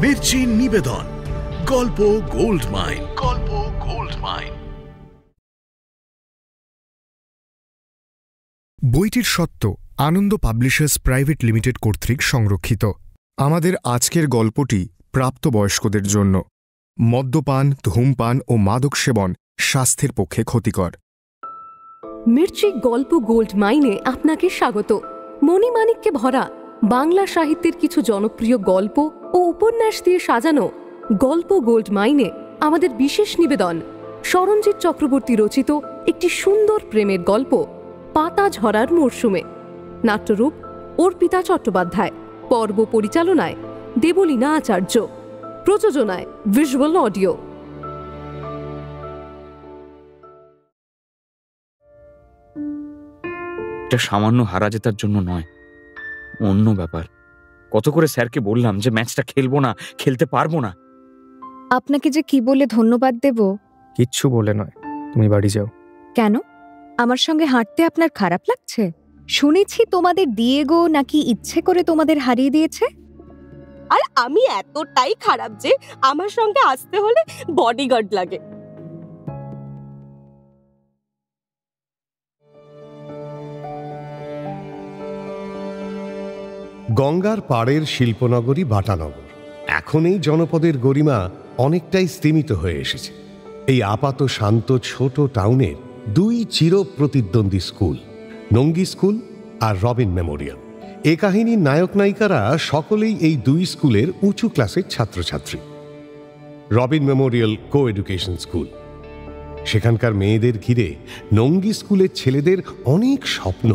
মির্চি নিবেদন, গল্প gold mine. গল্প গোল্ড মাইন। বইটির সত্ত্ব আনন্দ পাবলিশার্স প্রাইভেট লিমিটেড কর্তৃক সংরক্ষিত। আমাদের আজকের গল্পটি প্রাপ্তবয়স্কদের জন্য। মদ্যপান, ধূমপান ও মাদক সেবন স্বাস্থ্যের পক্ষে ক্ষতিকর। মির্চি গল্প গোল্ড মাইনে আপনাকে স্বাগত। মণিমাণিক্যে ভরা বাংলা সাহিত্যের কিছু জনপ্রিয় গল্প ও উপন্যাস দিয়ে সাজানো গল্প গোল্ড মাইনে আমাদের বিশেষ নিবেদন সরঞ্জিৎ চক্রবর্তী রচিত একটি সুন্দর প্রেমের গল্প পাতা ঝরার মরশুমে। নাট্যরূপ অর্পিতা চট্টোপাধ্যায়, পর্ব পরিচালনায় দেবলীনা আচার্য, প্রযোজনায় ভিজুয়াল অডিও। এটা সামান্য হারা জেতার জন্য নয়, অন্য ব্যাপার। কত করে স্যারকে বললাম যে ম্যাচটা খেলবো না, খেলতে পারবো না। আপনাকে যে কি বলে ধন্যবাদ দেব? কিচ্ছু বলে নয়, তুমি বাড়ি যাও। কেন? আমার সঙ্গে হাঁটতে আপনার খারাপ লাগছে? শুনেছি তোমাদের ডিয়েগো নাকি ইচ্ছে করে তোমাদের হারিয়ে দিয়েছে। আর আমি এতটাই খারাপ যে আমার সঙ্গে আসতে হলে বডিগার্ড লাগে। গঙ্গার পাড়ের শিল্পনগরী বাটানগর। এখন এই জনপদের গরিমা অনেকটাই স্তীমিত হয়ে এসেছে। এই আপাত শান্ত ছোট টাউনের দুই চির প্রতিদ্বন্দ্বী স্কুল, নঙ্গি স্কুল আর রবিন মেমোরিয়াল। এ কাহিনীর নায়ক নায়িকারা সকলেই এই দুই স্কুলের উঁচু ক্লাসের ছাত্রছাত্রী। রবিন মেমোরিয়াল কো এডুকেশন স্কুল। সেখানকার মেয়েদের ঘিরে নঙ্গি স্কুলের ছেলেদের অনেক স্বপ্ন,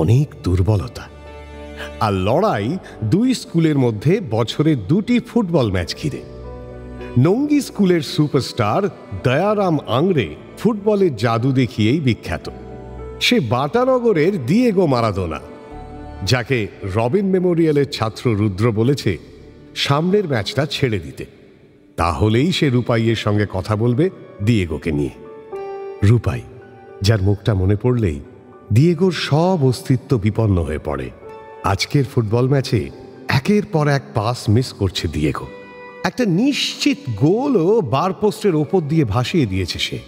অনেক দুর্বলতা। আর লড়াই দুই স্কুলের মধ্যে বছরে দুটি ফুটবল ম্যাচ ঘিরে। নঙ্গি স্কুলের সুপারস্টার দয়ারাম আংরে ফুটবলের জাদু দেখিয়েই বিখ্যাত। সে বাটানগরের দিয়েগো মারাদোনা, যাকে রবিন মেমোরিয়ালের ছাত্র রুদ্র বলেছে সামনের ম্যাচটা ছেড়ে দিতে, তাহলেই সে রূপাইয়ের সঙ্গে কথা বলবে দিয়েগোকে নিয়ে। রূপাই, যার মুখটা মনে পড়লেই দিয়েগোর সব অস্তিত্ব বিপন্ন হয়ে পড়ে। আজকের ফুটবল ম্যাচে একের পর এক পাস মিস করছে দিয়েগো। একটা নিশ্চিত গোলও বার পোস্টের ওপর দিয়ে ভাসিয়ে দিয়েছে সে।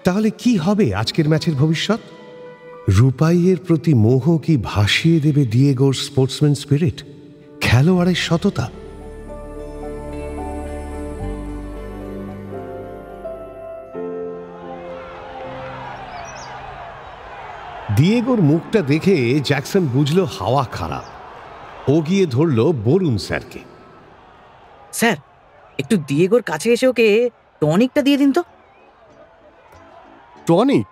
তাহলে কি হবে আজকের ম্যাচের ভবিষ্যৎ? রূপাইয়ের প্রতি মোহ কি ভাসিয়ে দেবে দিয়েগোর স্পোর্টসম্যান স্পিরিট, খেলোয়াড়ের সততা? দিয়েগোর মুখটা দেখে জ্যাকসন বুঝলো হাওয়া খারাপ। ও গিয়ে ধরল বরুণ স্যারকে। স্যার, একটু দিয়েগোর কাছে এসে ওকে টনিকটা দিয়ে দিন তো। টনিক?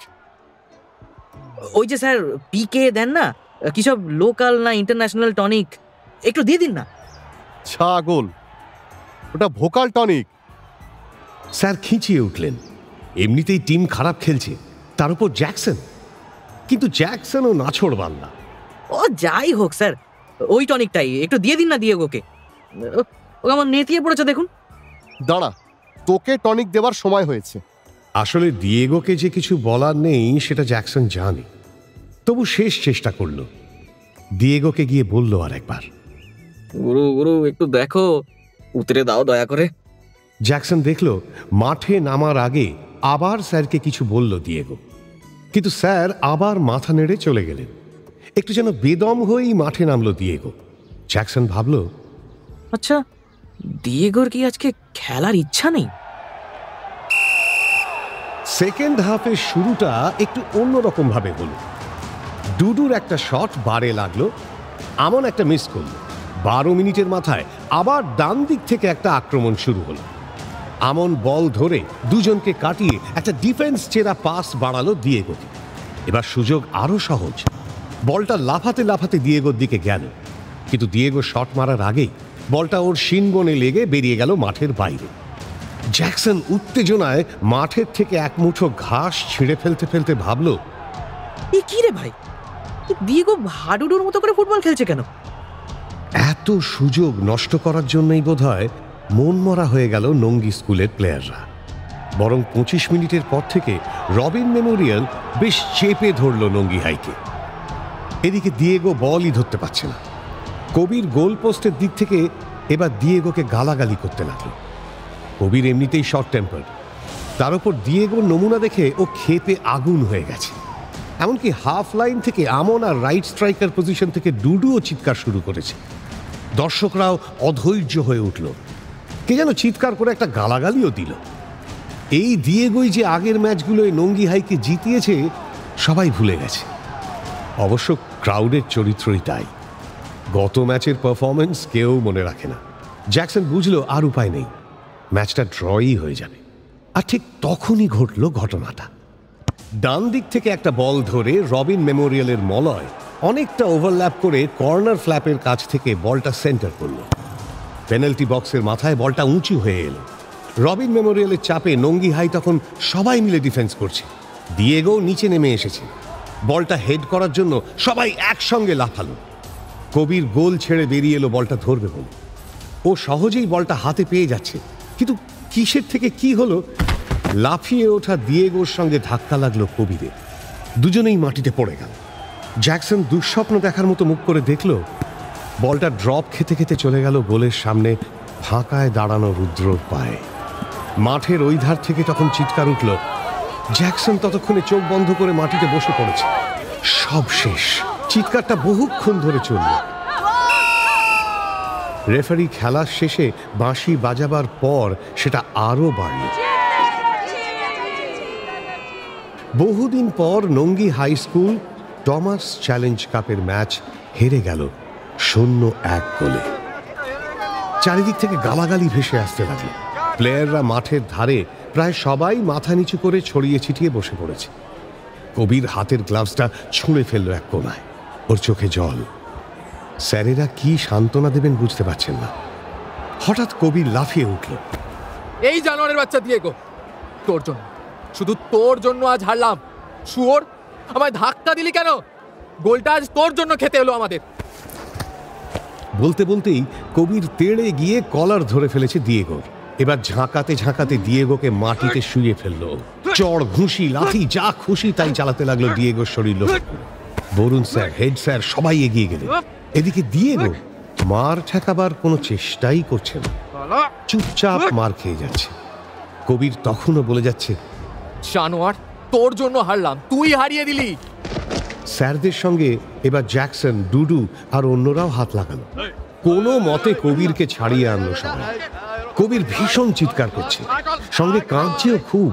ওই যে স্যার পিকে দেন না, কি সব লোকাল না ইন্টারন্যাশনাল টনিক, একটু দিয়ে দিন না। ছাগল, ওটা ভোকাল টনিক। স্যার খিঁচিয়ে উঠলেন। এমনিতেই টিম খারাপ খেলছে, তার উপর জ্যাকসন। কিন্তু জ্যাকসনও নাছোড়বান না। ও যাই হোক স্যার, ওই টনিকটাই একটু দিয়ে দিন না দিয়েগোকে। ও আমার নেতিয়ে পড়েছে দেখুন। দাঁড়া, তোকে টনিক দেওয়ার সময় হয়েছে। আসলে দিয়েগোকে যে কিছু বলার নেই সেটা জ্যাকসন জানে, তবু শেষ চেষ্টা করল। দিয়েগোকে গিয়ে বলল আর একবার, গুরু গুরু একটু দেখো, উতরে দাও দয়া করে। জ্যাকসন দেখল মাঠে নামার আগে আবার স্যারকে কিছু বলল দিয়েগো, কিন্তু স্যার আবার মাথা নেড়ে চলে গেলেন। একটু যেন বেদম হয়েই মাঠে নামলো দিয়েগো। জ্যাকসন ভাবল, আচ্ছা, দিয়েগোর কি আজকে খেলার ইচ্ছা নেই? সেকেন্ড হাফের শুরুটা একটু অন্যরকম ভাবে হলো। ডুডুর একটা শট বারে লাগলো, আমন একটা মিস করল। 12 মিনিটের মাথায় আবার ডান দিক থেকে একটা আক্রমণ শুরু হলো। আমন বল ধরে দুজনকে কাটিয়ে একটা ডিফেন্স চেরা পাস বাড়ালো দিয়েগোকে। এবার সুযোগ আরো সহজ। বলটা লাফাতে লাফাতে দিয়েগোর দিকে গেল, কিন্তু দিয়েগো শট মারার আগেই বলটা ওর শিনবনে লেগে বেরিয়ে গেল মাঠের বাইরে। জ্যাকসন উত্তেজনায় মাঠের থেকে এক মুঠো ঘাস ছিঁড়ে ফেলতে ফেলতে ভাবল, এ কি রে ভাই, দিয়েগো হাডুডুর মতো করে ফুটবল খেলছে কেন? এত সুযোগ নষ্ট করার জন্যই বোধহয় মনমরা হয়ে গেল নঙ্গি স্কুলের প্লেয়াররা। বরং 25 মিনিটের পর থেকে রবিন মেমোরিয়াল বেশ চেপে ধরল নঙ্গি হাইকে। এদিকে দিয়েগো বলই ধরতে পারছে না। কবির গোল পোস্টের দিক থেকে এবার দিয়েগোকে গালাগালি করতে লাগলো। কবির এমনিতেই শর্ট টেম্পার, তার উপর দিয়েগোর নমুনা দেখে ও ক্ষেপে আগুন হয়ে গেছে। এমনকি হাফ লাইন থেকে আমন আর রাইট স্ট্রাইকার পজিশন থেকে ডুডুও চিৎকার শুরু করেছে। দর্শকরাও অধৈর্য হয়ে উঠল, কে যেন চিৎকার করে একটা গালাগালিও দিল। এই দিয়েগোই যে আগের ম্যাচগুলোয় নঙ্গি হাইকে জিতিয়েছে সবাই ভুলে গেছে। অবশ্য ক্রাউডের চরিত্রই তাই, গত ম্যাচের পারফরমেন্স কেউ মনে রাখে না। জ্যাকসন বুঝলো আর উপায় নেই, ম্যাচটা ড্রই হয়ে যাবে। আর ঠিক তখনই ঘটল ঘটনাটা। ডান দিক থেকে একটা বল ধরে রবিন মেমোরিয়ালের মলয় অনেকটা ওভারল্যাপ করে কর্নার ফ্ল্যাপের কাছ থেকে বলটা সেন্টার করল। পেনাল্টি বক্সের মাথায় বলটা উঁচু হয়ে এলো। রবিন মেমোরিয়ালের চাপে নঙ্গি হাই তখন সবাই মিলে ডিফেন্স করছে। দিয়েগো নিচে নেমে এসেছে। বলটা হেড করার জন্য সবাই একসঙ্গে লাফালো। কবির গোল ছেড়ে বেরিয়ে এলো বলটা ধরবে বলে। ও সহজেই বলটা হাতে পেয়ে যাচ্ছে, কিন্তু কিসের থেকে কি হলো, লাফিয়ে ওঠা দিয়েগোর সঙ্গে ধাক্কা লাগলো কবিরের। দুজনেই মাটিতে পড়ে গেল। জ্যাকসন দুঃস্বপ্ন দেখার মতো মুখ করে দেখল বলটা ড্রপ খেতে খেতে চলে গেল গোলের সামনে ফাঁকায় দাঁড়ানো রুদ্রর পায়ে। মাঠের ওই ধার থেকে তখন চিৎকার উঠল। জ্যাকসন ততক্ষণে চোখ বন্ধ করে মাটিতে বসে পড়েছে। সব শেষ। চিৎকারটা বহুক্ষণ ধরে চলল। রেফারি খেলার শেষে বাঁশি বাজাবার পর সেটা আরো বাড়ল। বহুদিন পর নঙ্গি হাই স্কুল টমাস চ্যালেঞ্জ কাপের ম্যাচ হেরে গেল 0-1 গোলে। চারিদিক থেকে গালাগালি ভেসে আসতে লাগলো। প্লেয়াররা মাঠের ধারে প্রায় সবাই মাথা নিচু করে ছড়িয়ে ছিটিয়ে বসে পড়েছে। কবির হাতের গ্লাভসটা ছুঁড়ে ফেললো এক কোনায়। ওর চোখে জল। স্যারেরা কি সান্ত্বনা দেবেন বুঝতে পারছেন না। হঠাৎ কবির লাফিয়ে উঠল। এই জানোয়ারের বাচ্চা দিয়েগো, তোর জন্য, শুধু তোর জন্য আজ হারলাম। শুয়োর, আমায় ধাক্কা দিলি কেন? গোলটা আজ তোর জন্য খেতে হলো আমাদের। বলতে বলতেই কবির তেড়ে গিয়ে কলার ধরে ফেলেছে দিয়েগোর। এবার ঝাঁকাতে ঝাঁকাতে দিয়েগোকে মাটিতে শুয়ে ফেললো। চড়, ঘুষি, লাথি যা খুশি তাই চালাতে লাগলো দিয়েগোর শরীর লক্ষ্য করে। বরুণ স্যার, হেড স্যার সবাই এগিয়ে গেলেন। এদিকে দিয়েগো মার ঠেকাবার কোনো চেষ্টাই করছে না, চুপচাপ মার খেয়ে যাচ্ছে। কবির তখনও বলে যাচ্ছে, জানোয়ার, তোর জন্য হারলাম, তুই হারিয়ে দিলি। স্যারদের সঙ্গে এবার জ্যাকসন, ডুডু আর অন্যরাও হাত লাগালো। কোনো মতে কবিরকে ছাড়িয়ে আনলো সবাই। কবির ভীষণ চিৎকার করছে, সঙ্গে কাঁদছেও খুব।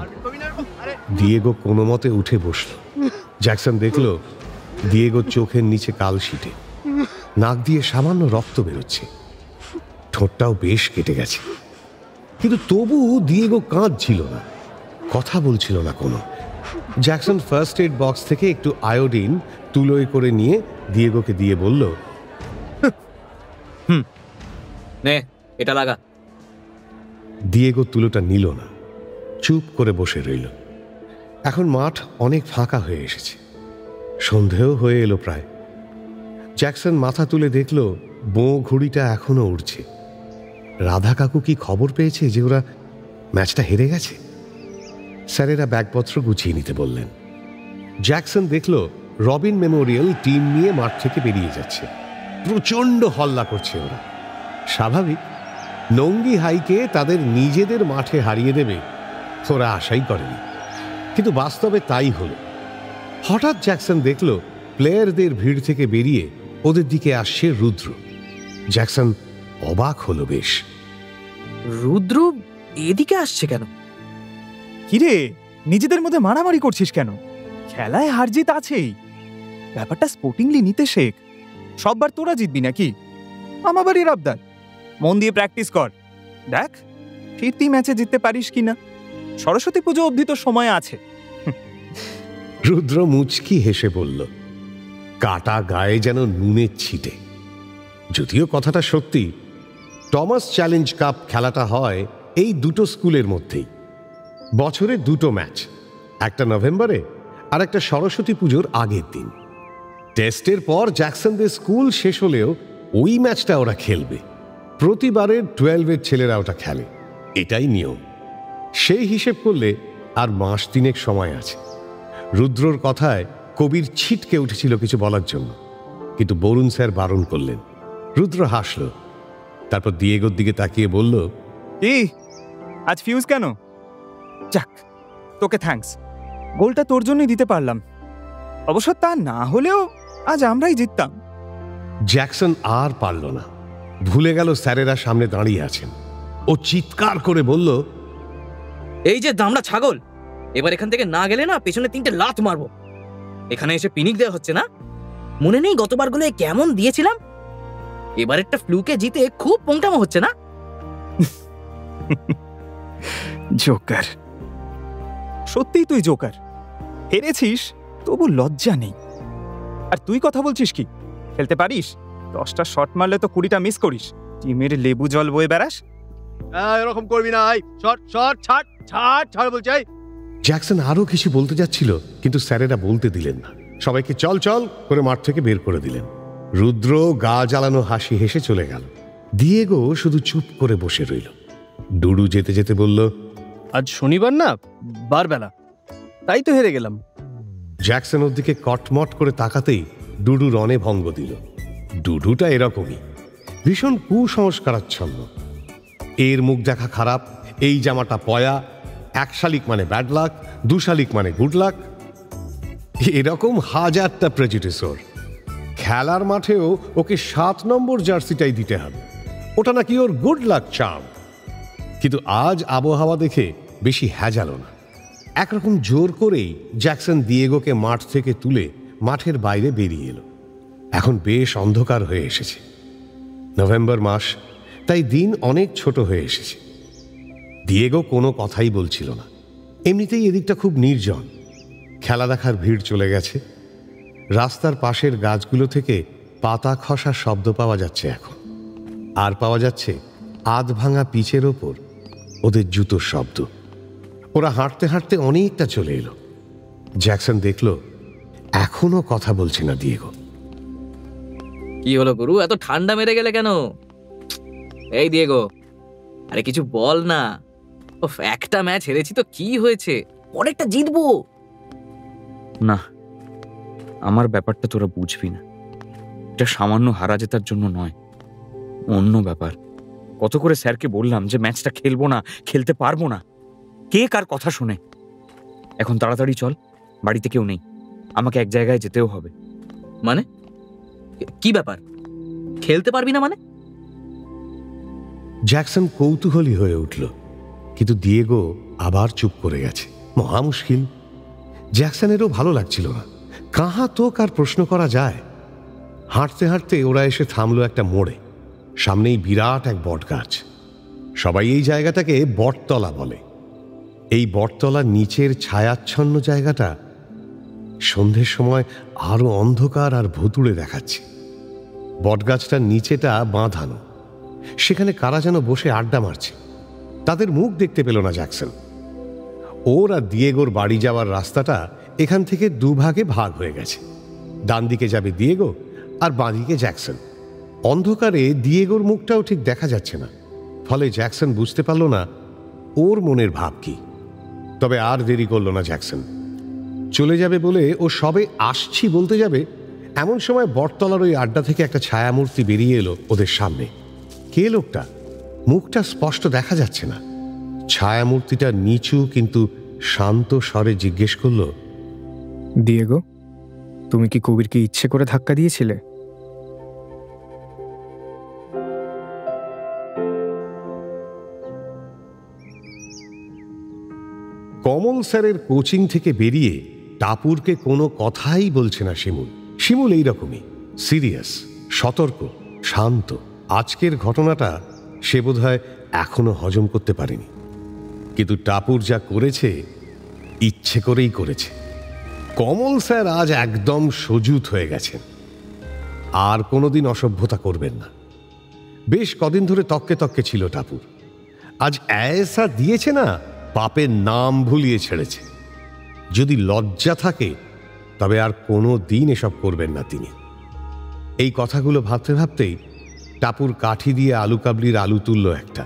দিয়েগো কোনো মতে উঠে বসল। জ্যাকসন দেখলো দিয়েগোর চোখের নিচে কালশিটে, নাক দিয়ে সামান্য রক্ত বেরোচ্ছে, ঠোঁটটাও বেশ কেটে গেছে। কিন্তু তবু দিয়েগো কাঁদছিল না, কথা বলছিল না কোনো। জ্যাকসন ফার্স্ট এড বক্স থেকে একটু আয়োডিন তুলোয় করে নিয়ে দিয়েগোকে দিয়ে বলল, নে এটা লাগা। দিয়েগো তুলোটা নিল না, চুপ করে বসে রইল। এখন মাঠ অনেক ফাঁকা হয়ে এসেছে, সন্ধেও হয়ে এলো প্রায়। জ্যাকসন মাথা তুলে দেখল বোঁ ঘুড়িটা এখনো উড়ছে। রাধা কাকু কি খবর পেয়েছে যে ওরা ম্যাচটা হেরে গেছে? স্যারেরা ব্যাগপত্র গুছিয়ে নিতে বললেন। জ্যাকসন দেখল রবিন মেমোরিয়াল টিম নিয়ে মাঠ থেকে বেরিয়ে যাচ্ছে। প্রচণ্ড হল্লা করছে ওরা। স্বাভাবিক, নঙ্গি হাইকে তাদের নিজেদের মাঠে হারিয়ে দেবে ওরা আশাই করেনি, কিন্তু বাস্তবে তাই হলো। হঠাৎ জ্যাকসন দেখল প্লেয়ারদের ভিড় থেকে বেরিয়ে ওদের দিকে আসছে রুদ্র। জ্যাকসন অবাক হলো বেশ। রুদ্র এদিকে আসছে কেন? কিরে, নিজেদের মধ্যে মারামারি করছিস কেন? খেলায় হার জিত আছেই, ব্যাপারটা স্পোর্টিংলি নিতে শেখ। সববার তোরা জিতবি নাকি? আমার বাড়ির আবদার, মন দিয়ে প্র্যাকটিস কর। দেখ ফিরতি ম্যাচে জিততে পারিস কিনা। সরস্বতী পুজো অবধি তো সময় আছে। রুদ্র মুচকি হেসে বলল, কাটা গায়ে যেন নুনের ছিটে। যদিও কথাটা সত্যি। টমাস চ্যালেঞ্জ কাপ খেলাটা হয় এই দুটো স্কুলের মধ্যেই। বছরে দুটো ম্যাচ, একটা নভেম্বরে আর একটা সরস্বতী পুজোর আগের দিন। টেস্টের পর জ্যাকসনদের স্কুল শেষ হলেও ওই ম্যাচটা ওরা খেলবে। প্রতিবারের 12-এর ছেলেরা ওটা খেলে, এটাই নিয়ম। সেই হিসেব করলে আর মাস তিনেক সময় আছে। রুদ্রর কথায় কবির ছিটকে উঠেছিল কিছু বলার জন্য, কিন্তু বরুণ স্যার বারণ করলেন। রুদ্র হাসল, তারপর দিয়েগোর দিকে তাকিয়ে বলল, এই আজ ফিউজ কেন? যাক, তোকে থ্যাঙ্কস, গোলটা তোর জন্যই দিতে পারলাম। অবশ্য তা না হলেও আজ আমরাই জিততাম। জ্যাকসন আর পারল না, ভুলে গেল স্যারেরা সামনে দাঁড়িয়ে আছেন। ও চিৎকার করে বলল, এই যে দামড়া ছাগল, এবার এখান থেকে না গেলে না পেছনে 3টে লাত মারবো। এখানে এসে পিনিক দেওয়া হচ্ছে না? মনে নেই গতবার গুলো কেমন দিয়েছিলাম? এবার একটা ফ্লুকে জিতে খুব পংটামো হচ্ছে না? জোকার, সত্যিই তুই জোকার। হেরেছিস তবু লজ্জা নেই। আর তুই কথা বলছিস কি? খেলতে পারিস? 10টা শট মারলে তো 20টা মিস করিস। টিমের লেবু জল বয়ে বেড়াস। এরকম করবি না, শট শট ছাড় ছাড় ছাড় বলছি। জ্যাকসন আরো কিছু বলতে যাচ্ছিল, কিন্তু স্যারেরা বলতে দিলেন না। সবাইকে চল চল করে মাঠ থেকে বের করে দিলেন। রুদ্র গা জ্বালানো হাসি হেসে চলে গেল। দিয়েগো শুধু চুপ করে বসে রইল। ডুডু যেতে যেতে বলল, আজ শনিবার না, বারবেলা, তাই তো হেরে গেলাম। জ্যাকসন ওর দিকে কটমট করে তাকাতেই ডুডু রনে ভঙ্গ দিল। ডুডুটা এরকমই, ভীষণ কুসংস্কারাচ্ছন্ন। এর মুখ দেখা খারাপ, এই জামাটা পয়া, 1 শালিক মানে ব্যাড লাক, 2 শালিক মানে গুড লাক, এরকম হাজারটা প্রেজুডিস ওর। খেলার মাঠেও ওকে 7 নম্বর জার্সিটাই দিতে হবে, ওটা নাকি ওর গুড লাক চার্ম। কিন্তু আজ আবহাওয়া দেখে বেশি হ্যাজালো না। একরকম জোর করেই জ্যাকসন দিয়েগোকে মাঠ থেকে তুলে মাঠের বাইরে বেরিয়ে এলো। এখন বেশ অন্ধকার হয়ে এসেছে, নভেম্বর মাস, তাই দিন অনেক ছোট হয়ে এসেছে। দিয়েগো কোনো কথাই বলছিল না। এমনিতেই এদিকটা খুব নির্জন, খেলা দেখার ভিড় চলে গেছে। রাস্তার পাশের গাছগুলো থেকে পাতা খসার শব্দ পাওয়া যাচ্ছে এখন, আর পাওয়া যাচ্ছে আধ ভাঙা পিচের ওপর ওদের জুতোর শব্দ। ওরা হাঁটতে হাঁটতে অনেকটা চলে এলো। জ্যাকসন দেখল এখনো কথা বলছে না দিয়েগো। কি হলো গুরু, এত ঠান্ডা মেরে গেলে কেন? এই দিয়েগো, আরে কিছু বল না। একটা ম্যাচ হেরেছি তো কি হয়েছে, পরেরটা জিতবো। না, আমার ব্যাপারটা তোরা বুঝবি না। এটা সামান্য হারা জেতার জন্য নয়, অন্য ব্যাপার। কত করে স্যারকে বললাম যে ম্যাচটা খেলবো না, খেলতে পারবো না। কে কার কথা শোনে? এখন তাড়াতাড়ি চল, বাড়িতে কেউ নেই, আমাকে এক জায়গায় যেতেও হবে। মানে কি ব্যাপার? খেলতে পারবি না মানে? জ্যাকসন কৌতূহলী হয়ে উঠল, কিন্তু দিয়েগো আবার চুপ করে গেছে। মহা মুশকিল। জ্যাকসনেরও ভালো লাগছিল না। কাহা তো কার প্রশ্ন করা যায়। হাঁটতে হাঁটতে ওরা এসে থামলো একটা মোড়ে। সামনেই বিরাট এক বট গাছ। সবাই এই জায়গাটাকে বটতলা বলে। এই বটতলার নিচের ছায়াচ্ছন্ন জায়গাটা সন্ধ্যের সময় আরো অন্ধকার আর ভুতুড়ে দেখাচ্ছে। বটগাছটার নিচেটা বাঁধানো, সেখানে কারা যেন বসে আড্ডা মারছে। তাদের মুখ দেখতে পেল না জ্যাকসন। ওর আর দিয়েগোর বাড়ি যাওয়ার রাস্তাটা এখান থেকে দুভাগে ভাগ হয়ে গেছে। ডান দিকে যাবে দিয়েগো আর বাঁ দিকে জ্যাকসন। অন্ধকারে দিয়েগোর মুখটাও ঠিক দেখা যাচ্ছে না, ফলে জ্যাকসন বুঝতে পারল না ওর মনের ভাব কি। তবে আর দেরি করল না জ্যাকসন। চলে যাবে বলে ও সবে আসছি বলতে যাবে, এমন সময় বটতলার ওই আড্ডা থেকে একটা ছায়ামূর্তি বেরিয়ে এলো ওদের সামনে। কে লোকটা? মুখটা স্পষ্ট দেখা যাচ্ছে না। ছায়ামূর্তিটা নিচু কিন্তু শান্ত স্বরে জিজ্ঞেস করল, দিয়েগো, তুমি কি কবিরকে ইচ্ছে করে ধাক্কা দিয়েছিলে? কমল স্যারের কোচিং থেকে বেরিয়ে টাপুরকে কোনো কথাই বলছে না শিমুল। শিমুল এইরকমই, সিরিয়াস, সতর্ক, শান্ত। আজকের ঘটনাটা সে বোধহয় এখনো হজম করতে পারেনি, কিন্তু টাপুর যা করেছে ইচ্ছে করেই করেছে। কমল স্যার আজ একদম সজুত হয়ে গেছেন, আর কোনোদিন অসভ্যতা করবেন না। বেশ কদিন ধরে তককে তককে ছিল টাপুর, আজ এসা দিয়েছে না, পাপের নাম ভুলিয়ে ছেড়েছে। যদি লজ্জা থাকে তবে আর কোনো দিন এসব করবেন না তিনি। এই কথাগুলো ভাবতে ভাবতেই টাপুর কাঠি দিয়ে আলু কাবলির আলু তুলল একটা,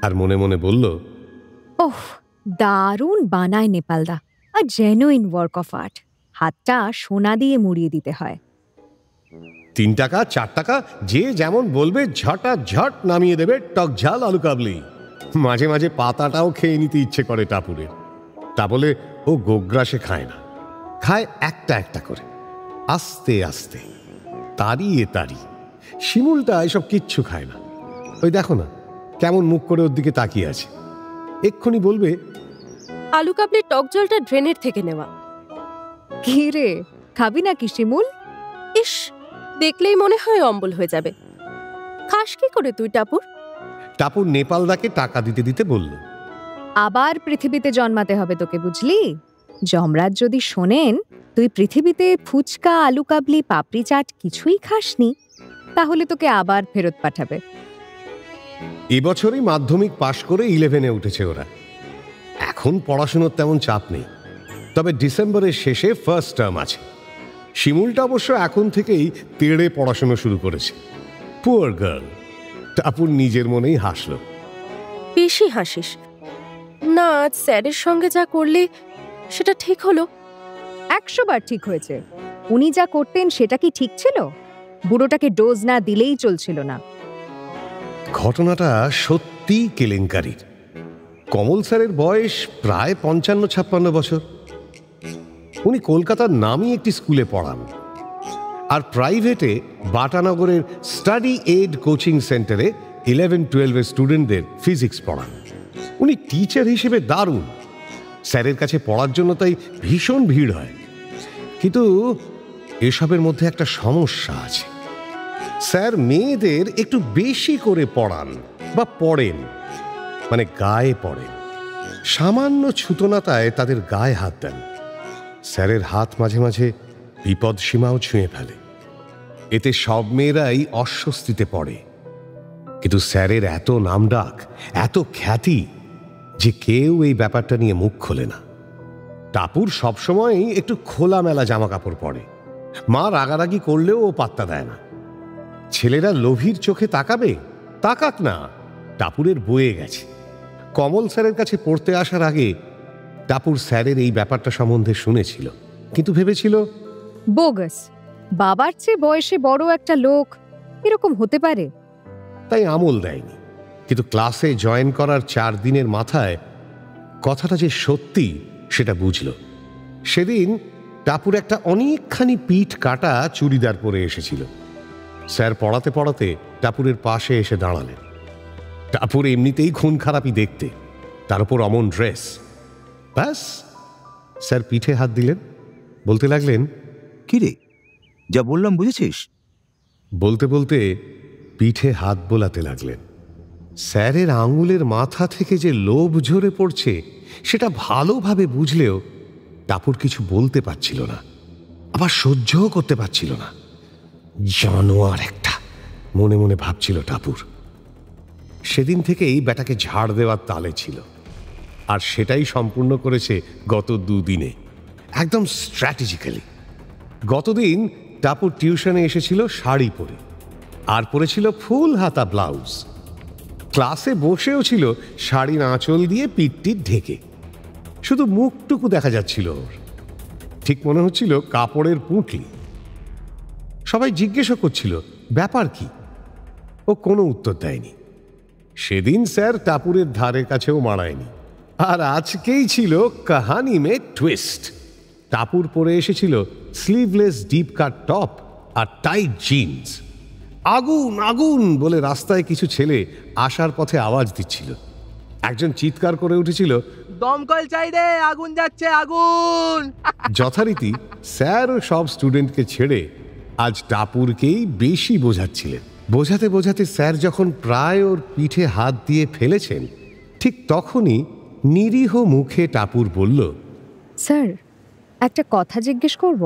আর মনে মনে বলল, ওহ, দারুণ বানায় নেপালদা, a genuine work of art. হাতটা সোনা দিয়ে মুড়িয়ে দিতে হয়। 3 টাকা 4 টাকা যে যেমন বলবে ঝটাঝট নামিয়ে দেবে টক ঝাল আলু কাবলি। মাঝে মাঝে পাতাটাও খেয়ে নিতে ইচ্ছে করে টাপুরের। তা বলে ও গোগ্রাসে খায় না, খায় একটা একটা করে, আস্তে আস্তে, তাড়িয়ে তাড়ি। শিমুলটা এসব কিচ্ছু খায় না। ওই দেখো না কেমন মুখ করে ওর দিকে তাকিয়ে আছে, এক্ষুনি বলবে আলু কাবলির টক জলটা ড্রেনের থেকে নেওয়া। কি রে, খাবি নাকি শিমুল? ইস, দেখলেই মনে হয় অম্বল হয়ে যাবে। খাস কি করে তুই টাপুর? টাপুর নেপালদাকে টাকা দিতে দিতে বলল, আবার পৃথিবীতে জন্মাতে হবে তোকে, বুঝলি? যমরাজ যদি শোনেন তুই পৃথিবীতে ফুচকা, আলু কাবলি, পাপড়ি চাট কিছুই খাসনি, তাহলে তোকে আবার ফেরত পাঠাবে। এবছরই মাধ্যমিক পাশ করে 11-এ উঠেছে ওরা। এখন পড়াশোনার তেমন চাপ নেই, তবে ডিসেম্বরের শেষে ফার্স্ট টার্ম আছে। শিমুলটা অবশ্য এখন থেকেই তেড়ে পড়াশোনা শুরু করেছে। Poor girl. টাপুর নিজের মনেই হাসল। বেশি হাসিস না, আজ স্যারের সঙ্গে যা করলে সেটা ঠিক হলো? 100 বার ঠিক হয়েছে। উনি যা করতেন সেটা কি ঠিক ছিল? বুড়োটাকে ডোজ না দিলেই চলছিল না। ঘটনাটা সত্যি কেলেঙ্কারির। কমল স্যারের বয়স প্রায় 55-56 বছর। উনি কলকাতার নামী একটি স্কুলে পড়ান, আর প্রাইভেটে বাটানগরের স্টাডি এইড কোচিং সেন্টারে 11-12-এর স্টুডেন্টদের ফিজিক্স পড়ান। উনি টিচার হিসেবে দারুণ। স্যারের কাছে পড়ার জন্য তাই ভীষণ ভিড় হয়। কিন্তু এসবের মধ্যে একটা সমস্যা আছে। স্যার মেয়েদের একটু বেশি করে পড়ান বা পড়েন, মানে গায়ে পড়েন। সামান্য ছুতোনাতায় তাদের গায়ে হাত দেন। স্যারের হাত মাঝে মাঝে বিপদ সীমাও ছুঁয়ে ফেলে। এতে সব মেয়েরাই অস্বস্তিতে পড়ে। কিন্তু স্যারের এত নামডাক, এত খ্যাতি যে কেউ এই ব্যাপারটা নিয়ে মুখ খোলে না। টাপুর সবসময়ই একটু খোলামেলা জামা কাপড় পরে। মা রাগারাগি করলেও ও পাত্তা দেয় না। ছেলেরা লোভীর চোখে তাকাবে, তাকাক না, টাপুরের বয়ে গেছে। কমল স্যারের কাছে পড়তে আসার আগে টাপুর স্যারের এই ব্যাপারটা সম্বন্ধে শুনেছিল, কিন্তু ভেবেছিল বোগাস। বাবার চেয়ে বয়সে বড় একটা লোক এরকম হতে পারে, তাই আমল দেয়নি। কিন্তু ক্লাসে জয়েন করার 4 দিনের মাথায় কথাটা যে সত্যি সেটা বুঝল। সেদিন টাপুর একটা অনেকখানি পিঠ কাটা চুড়িদার পরে এসেছিল। স্যার পড়াতে পড়াতে টাপুরের পাশে এসে দাঁড়ালেন। টাপুর এমনিতেই খুন খারাপই দেখতে, তার উপর অমন ড্রেস। ব্যাস, স্যার পিঠে হাত দিলেন, বলতে লাগলেন, কিরে, যা বললাম বুঝেছিস? বলতে বলতে পিঠে হাত বোলাতে লাগলেন। স্যারের আঙুলের মাথা থেকে যে লোভ ঝরে পড়ছে সেটা ভালোভাবে বুঝলেও টাপুর কিছু বলতে পারছিল না, আবার সহ্যও করতে পারছিল না। জানোয়ার একটা, মনে মনে ভাবছিল টাপুর। সেদিন থেকেই ব্যাটাকে ঝাড় দেওয়ার তালে ছিল, আর সেটাই সম্পূর্ণ করেছে গত 2 দিনে, একদম স্ট্র্যাটেজিক্যালি। গতদিন টাপুর টিউশনে এসেছিল শাড়ি পরে, আর পরেছিল ফুল হাতা ব্লাউজ। ক্লাসে বসেও ছিল শাড়ির আঁচল দিয়ে পিঠটি ঢেকে, শুধু মুখটুকু দেখা যাচ্ছিল ওর। ঠিক মনে হচ্ছিল কাপড়ের পুঁটলি। সবাই জিজ্ঞেসও করছিল ব্যাপার কি, ও কোনো উত্তর দেয়নি। সেদিন স্যার টাপুরের ধারের কাছেও মারায়নি। আর আজকেই ছিল কাহানি মে টুইস্ট। টাপুর পরে এসেছিল স্লিভলেস ডিপ কাট টপ আর টাইট জিন্স। আগুন আগুন বলে রাস্তায় কিছু ছেলে আসার পথে আওয়াজ দিচ্ছিল। একজন চিৎকার করে উঠেছিল, দমকল চাই রে, আগুন যাচ্ছে, আগুন! যথারীতি স্যার ও সব স্টুডেন্টকে ছেড়ে আজ টাপুরকেই বেশি বোঝাচ্ছিলেন। বোঝাতে বোঝাতে স্যার যখন প্রায় ওর পিঠে হাত দিয়ে ফেলেছেন, ঠিক তখনই নিরীহ মুখে টাপুর বলল, স্যার, একটা কথা জিজ্ঞেস করব?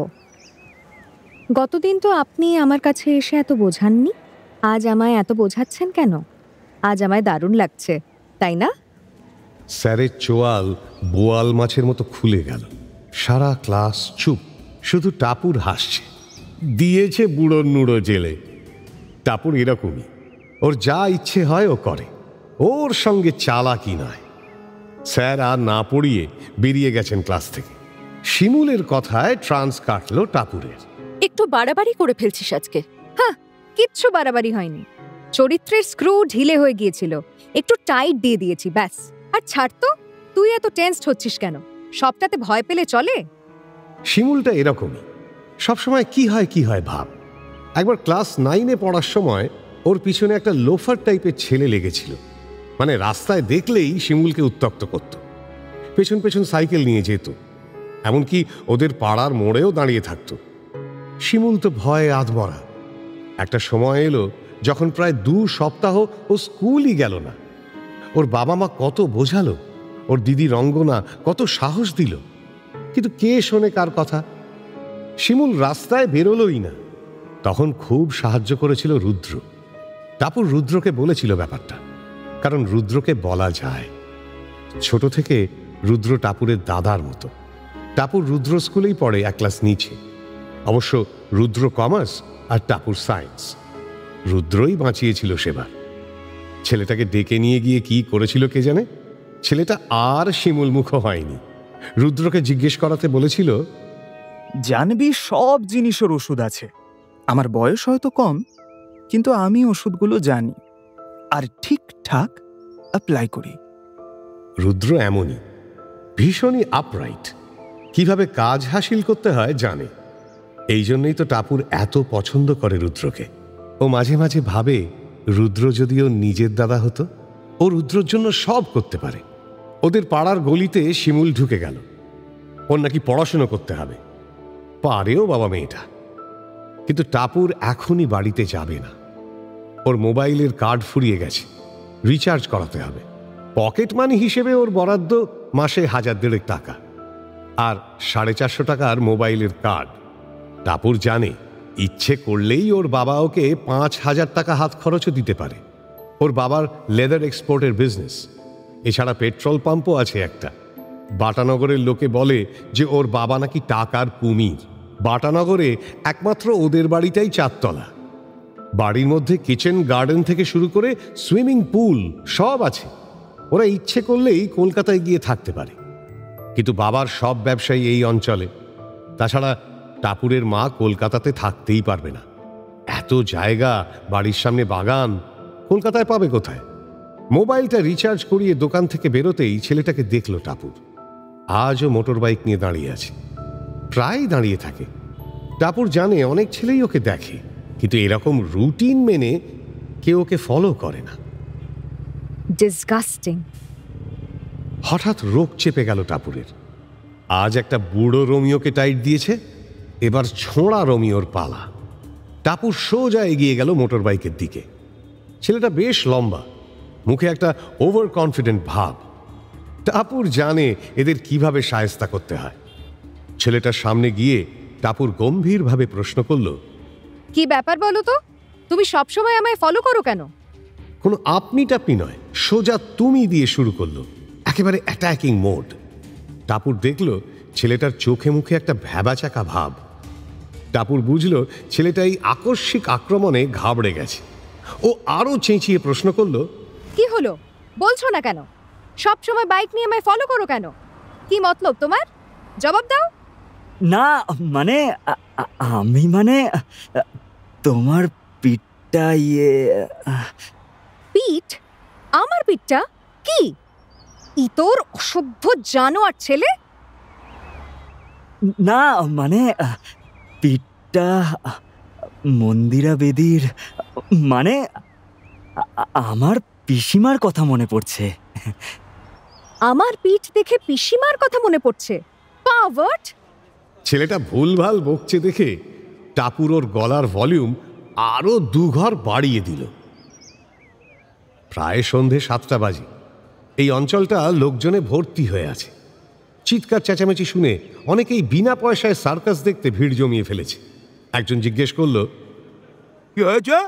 গতদিন তো আপনি আমার কাছে এসে এত বোঝাননি, আজ আমায় এত বোঝাচ্ছেন কেন? আজ আমায় দারুণ লাগছে, তাই না? স্যারের চোয়াল বোয়াল মাছের মতো খুলে গেল। সারা ক্লাস চুপ, শুধু টাপুর হাসছে। দিয়েছে বুড়ো নুড়ো জেলে। টাপুর এরকমই, ওর যা ইচ্ছে হয় ও করে, ওর সঙ্গে চালাকি নয়। স্যার আর না পড়িয়ে বেরিয়ে গেছেন ক্লাস থেকে। শিমুলের কথায় ট্রান্স কাটল টাপুরের। একটু বাড়াবাড়ি করে ফেলছিস আজকে। হ্যাঁ, কিচ্ছু বাড়াবাড়ি হয়নি। চরিত্রের স্ক্রু ঢিলে হয়ে গিয়েছিল, একটু টাইট দিয়ে দিয়েছি ব্যাস। আর ছাড় তো, তুই এত টেনসড হচ্ছিস কেন? সবটাতে ভয় পেলে চলে? শিমুলটা এরকমই, সবসময় কি হয় ভাব। একবার ক্লাস 9-এ পড়ার সময় ওর পিছনে একটা লোফার টাইপের ছেলে লেগেছিল। মানে রাস্তায় দেখলেই শিমুলকে উত্ত্যক্ত করত, পেছন পেছন সাইকেল নিয়ে যেত, এমনকি ওদের পাড়ার মোড়েও দাঁড়িয়ে থাকত। শিমুল তো ভয়ে আধমরা। একটা সময় এলো যখন প্রায় 2 সপ্তাহ ও স্কুলই গেল না। ওর বাবা মা কত বোঝালো, ওর দিদি রঙ্গনা কত সাহস দিল, কিন্তু কে শোনে কার কথা? শিমুল রাস্তায় বেরোলোই না। তখন খুব সাহায্য করেছিল রুদ্র। টাপুর রুদ্রকে বলেছিল ব্যাপারটা, কারণ রুদ্রকে বলা যায়। ছোট থেকে রুদ্র টাপুরের দাদার মতো। টাপুর রুদ্র স্কুলেই পড়ে 1 ক্লাস নিচে। অবশ্য রুদ্র কমার্স আর টাপুর সায়েন্স। রুদ্রই বাঁচিয়েছিল সেবার। ছেলেটাকে ডেকে নিয়ে গিয়ে কি করেছিল কে জানে। ছেলেটা আর শিমুল মুখ হয়নি। রুদ্রকে জিজ্ঞেস করাতে বলেছিল, জানবি সব জিনিসের ওষুধ আছে। আমার বয়স হয়তো কম, কিন্তু আমি ওষুধগুলো জানি আর ঠিকঠাক অ্যাপ্লাই করি। রুদ্র এমনই, ভীষণই আপরাইট। কিভাবে কাজ হাসিল করতে হয় জানে। এই জন্যই তো টাপুর এত পছন্দ করে রুদ্রকে। ও মাঝে মাঝে ভাবে, রুদ্র যদিও নিজের দাদা হতো, ও রুদ্রর জন্য সব করতে পারে। ওদের পাড়ার গলিতে শিমুল ঢুকে গেল। ওর নাকি পড়াশুনো করতে হবে। পারেও বাবা মেয়েটা। কিন্তু টাপুর এখনই বাড়িতে যাবে না। ওর মোবাইলের কার্ড ফুরিয়ে গেছে, রিচার্জ করাতে হবে। পকেট মানি হিসেবে ওর বরাদ্দ মাসে 1000-1,500 টাকা, আর 450 টাকার মোবাইলের কার্ড। টাপুর জানে ইচ্ছে করলেই ওর বাবা ওকে 5000 টাকা হাত খরচও দিতে পারে। ওর বাবার লেদার এক্সপোর্টের বিজনেস। এছাড়া পেট্রোল পাম্পও আছে একটা। বাটানগরের লোকে বলে যে ওর বাবা নাকি টাকার কুমির। বাটানগরে একমাত্র ওদের বাড়িটাই 4 তলা। বাড়ির মধ্যে কিচেন গার্ডেন থেকে শুরু করে সুইমিং পুল সব আছে। ওরা ইচ্ছে করলেই কলকাতায় গিয়ে থাকতে পারে। কিন্তু বাবার সব ব্যবসায়ী এই অঞ্চলে। তাছাড়া টাপুরের মা কলকাতাতে থাকতেই পারবে না। এত জায়গা, বাড়ির সামনে বাগান, কলকাতায় পাবে কোথায়? মোবাইলটা রিচার্জ করিয়ে দোকান থেকে বেরোতেই ছেলেটাকে দেখল টাপুর। আজও মোটর বাইক নিয়ে দাঁড়িয়ে আছে, প্রায় দাঁড়িয়ে থাকে। টাপুর জানে অনেক ছেলেই ওকে দেখে, কিন্তু এরকম রুটিন মেনে কেউ ওকে ফলো করে না। ডিসগাস্টিং। হঠাৎ রোগ চেপে গেল টাপুরের। আজ একটা বুড়ো রোমিওকে টাইট দিয়েছে, এবার ছোঁড়া রোমিওর পালা। টাপুর সোজা এগিয়ে গেল মোটর বাইকের দিকে। ছেলেটা বেশ লম্বা, মুখে একটা ওভার কনফিডেন্ট ভাব। টাপুর জানে এদের কিভাবে শায়েস্তা করতে হয়। ছেলেটার সামনে গিয়ে টাপুর গম্ভীরভাবে প্রশ্ন করল, কি ব্যাপার বলো তো? তুমি সবসময় আমায় ফলো করো কেন? কোনো আপনি টাপনি নয়, সোজা তুমি দিয়ে শুরু করলো, একেবারে অ্যাটাকিং মোড। টাপুর দেখল ছেলেটার চোখে মুখে একটা ভ্যাবাচাকা ভাব। টাপুর বুঝল ছেলেটা এই আকস্মিক আক্রমণে ঘাবড়ে গেছে। ও আরো চেঁচিয়ে প্রশ্ন করল, কি হলো বলছো না কেন? সবসময় বাইক নিয়ে আমায় ফলো করো কেন? কি মতলব তোমার? জবাব দাও। না মানে আমি মানে তোমার পিঠটা পিঠ? আমার পিঠটা? কি ইতর অসভ্য জানোয়ার ছেলে! না মানে পিঠটা মন্দিরা বেদির, মানে আমার পিসিমার কথা মনে পড়ছে। আমার পিঠ দেখে পিসিমার কথা মনে পড়ছে? পাওয়ার্ড! ছেলেটা ভুলভাল বকছে দেখে টাপুর ওর গলার ভলিউম আরো 2 ঘর বাড়িয়ে দিল। প্রায় সন্ধে 7টা বাজে। এই অঞ্চলটা লোকজনে ভর্তি হয়ে আছে। চিৎকার চেঁচামেচি শুনে অনেকেই বিনা পয়সায় সার্কাস দেখতে ভিড় জমিয়ে ফেলেছে। একজন জিজ্ঞেস করল, কি হয়েছে?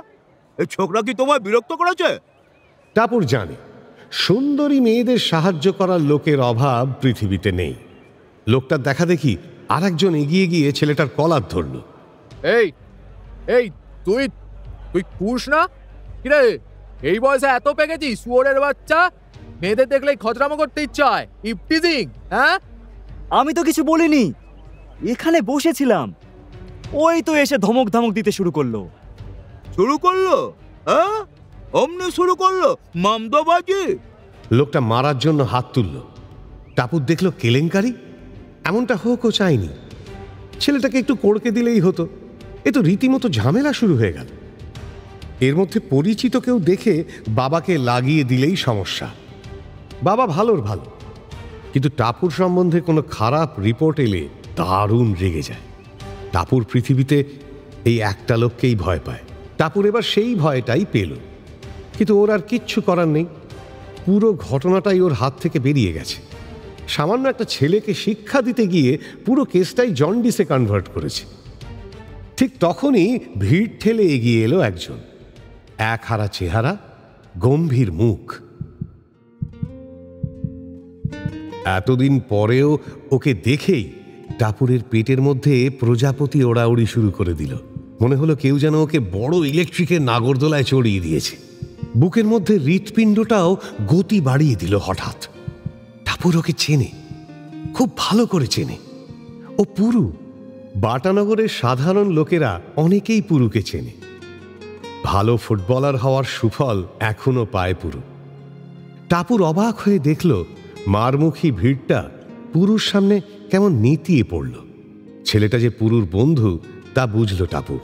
এই ছোকরা কি তোমায় বিরক্ত করেছে? টাপুর জানে সুন্দরী মেয়েদের সাহায্য করার লোকের অভাব পৃথিবীতে নেই। লোকটার দেখা দেখি আর একজন এগিয়ে গিয়ে ছেলেটার কলার ধরল। এই এই তুই তুই কুস না? কিরে এই বয়সে এত পেকেছিস শুয়োরের বাচ্চা? মেয়েদের দেখলেই খজরামো করতে ইচ্ছা হয়, ইপটিজিং। হ্যাঁ, আমি তো কিছু বলিনি, এখানে বসেছিলাম। ওই তো এসে ধমক ধমক দিতে শুরু করলো। শুরু করলো? হ্যাঁ, অমনি শুরু করলো মামদাবাজি। লোকটা মারার জন্য হাত তুলল। টাপুর দেখলো কেলেঙ্কারি, এমনটা হোক ও চায়নি। ছেলেটাকে একটু কড়কে দিলেই হতো, এ তো রীতিমতো ঝামেলা শুরু হয়ে গেল। এর মধ্যে পরিচিত কেউ দেখে বাবাকে লাগিয়ে দিলেই সমস্যা। বাবা ভালোর ভালো, কিন্তু টাপুর সম্বন্ধে কোনো খারাপ রিপোর্ট এলে দারুণ রেগে যায়। টাপুর পৃথিবীতে এই একটা লোককেই ভয় পায়। টাপুর এবার সেই ভয়টাই পেল, কিন্তু ওর আর কিচ্ছু করার নেই। পুরো ঘটনাটাই ওর হাত থেকে বেরিয়ে গেছে। সামান্য একটা ছেলেকে শিক্ষা দিতে গিয়ে পুরো কেসটাই জন্ডিসে কনভার্ট করেছে। ঠিক তখনই ভিড় ঠেলে এগিয়ে এলো একজন, একহারা চেহারা, গম্ভীর মুখ। এতদিন পরেও ওকে দেখেই টাপুরের পেটের মধ্যে প্রজাপতি ওড়াউড়ি শুরু করে দিল। মনে হলো কেউ যেন ওকে বড় ইলেকট্রিকের নাগরদোলায় চড়িয়ে দিয়েছে। বুকের মধ্যে হৃৎপিণ্ডটাও গতি বাড়িয়ে দিল হঠাৎ। টাপুর ওকে চেনে, খুব ভালো করে চেনে। ও পুরু। বাটানগরের সাধারণ লোকেরা অনেকেই পুরুকে চেনে। ভালো ফুটবলার হওয়ার সুফল এখনো পায় পুরু। টাপুর অবাক হয়ে দেখল মারমুখী ভিড়টা পুরুর সামনে কেমন নেতিয়ে পড়ল। ছেলেটা যে পুরুর বন্ধু তা বুঝল টাপুর।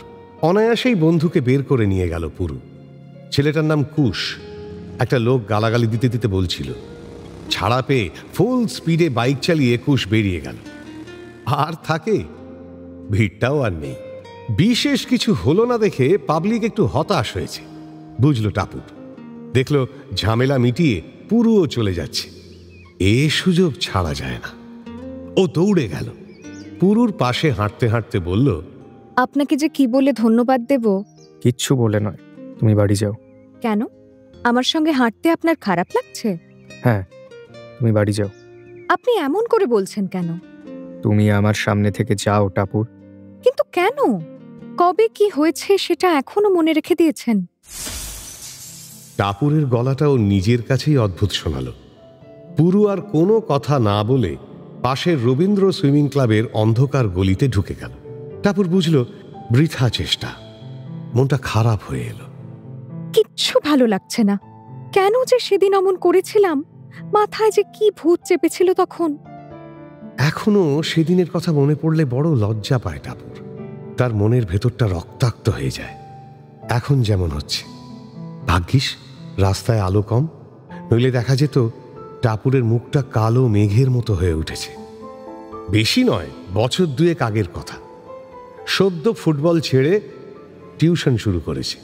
অনায়াসেই বন্ধুকে বের করে নিয়ে গেল পুরু। ছেলেটার নাম কুশ। একটা লোক গালাগালি দিতে দিতে বলছিল। ছাড়া পেয়ে ফুল স্পিডে বাইক চালিয়ে কুশ বেরিয়ে গেল। আর থাকে, ভিড়টাও আর নেই। বিশেষ কিছু হলো না দেখে পাবলিক একটু হতাশ হয়েছে, বুঝল টাপুর। দেখল ঝামেলা মিটিয়ে পুরুও চলে যাচ্ছে। এ সুযোগ ছাড়া যায় না। ও দৌড়ে গেল, পুরুর পাশে হাঁটতে হাঁটতে বলল, আপনাকে যে কি বলে ধন্যবাদ দেব। কিচ্ছু বলে নয়, তুমি বাড়ি যাও। কেন? আমার সঙ্গে হাঁটতে আপনার খারাপ লাগছে? হ্যাঁ, তুমি বাড়ি যাও। আপনি এমন করে বলছেন কেন? তুমি আমার সামনে থেকে যাও টাপুর। কিন্তু কেন? কবে কি হয়েছে সেটা এখনো মনে রেখে দিয়েছেন? টাপুরের গলাটাও নিজের কাছেই অদ্ভুত শোনালো। পুরু আর কোনো কথা না বলে পাশের রবীন্দ্র সুইমিং ক্লাবের অন্ধকার গলিতে ঢুকে গেল। টাপুর বুঝল বৃথা চেষ্টা। মনটা খারাপ হয়ে এলো। কিচ্ছু ভালো লাগছে না। কেন যে সেদিন অমন করেছিলাম, মাথায় যে কি ভূত চেপেছিল তখন। এখনো সেদিনের কথা মনে পড়লে বড় লজ্জা পায় টাপুর। তার মনের ভেতরটা রক্তাক্ত হয়ে যায়। এখন যেমন হচ্ছে। ভাগ্যিস রাস্তায় আলো কম, নইলে দেখা যেত টাপুরের মুখটা কালো মেঘের মতো হয়ে উঠেছে। বেশি নয়, বছর 2 আগের কথা। সদ্য ফুটবল ছেড়ে টিউশন শুরু করেছে।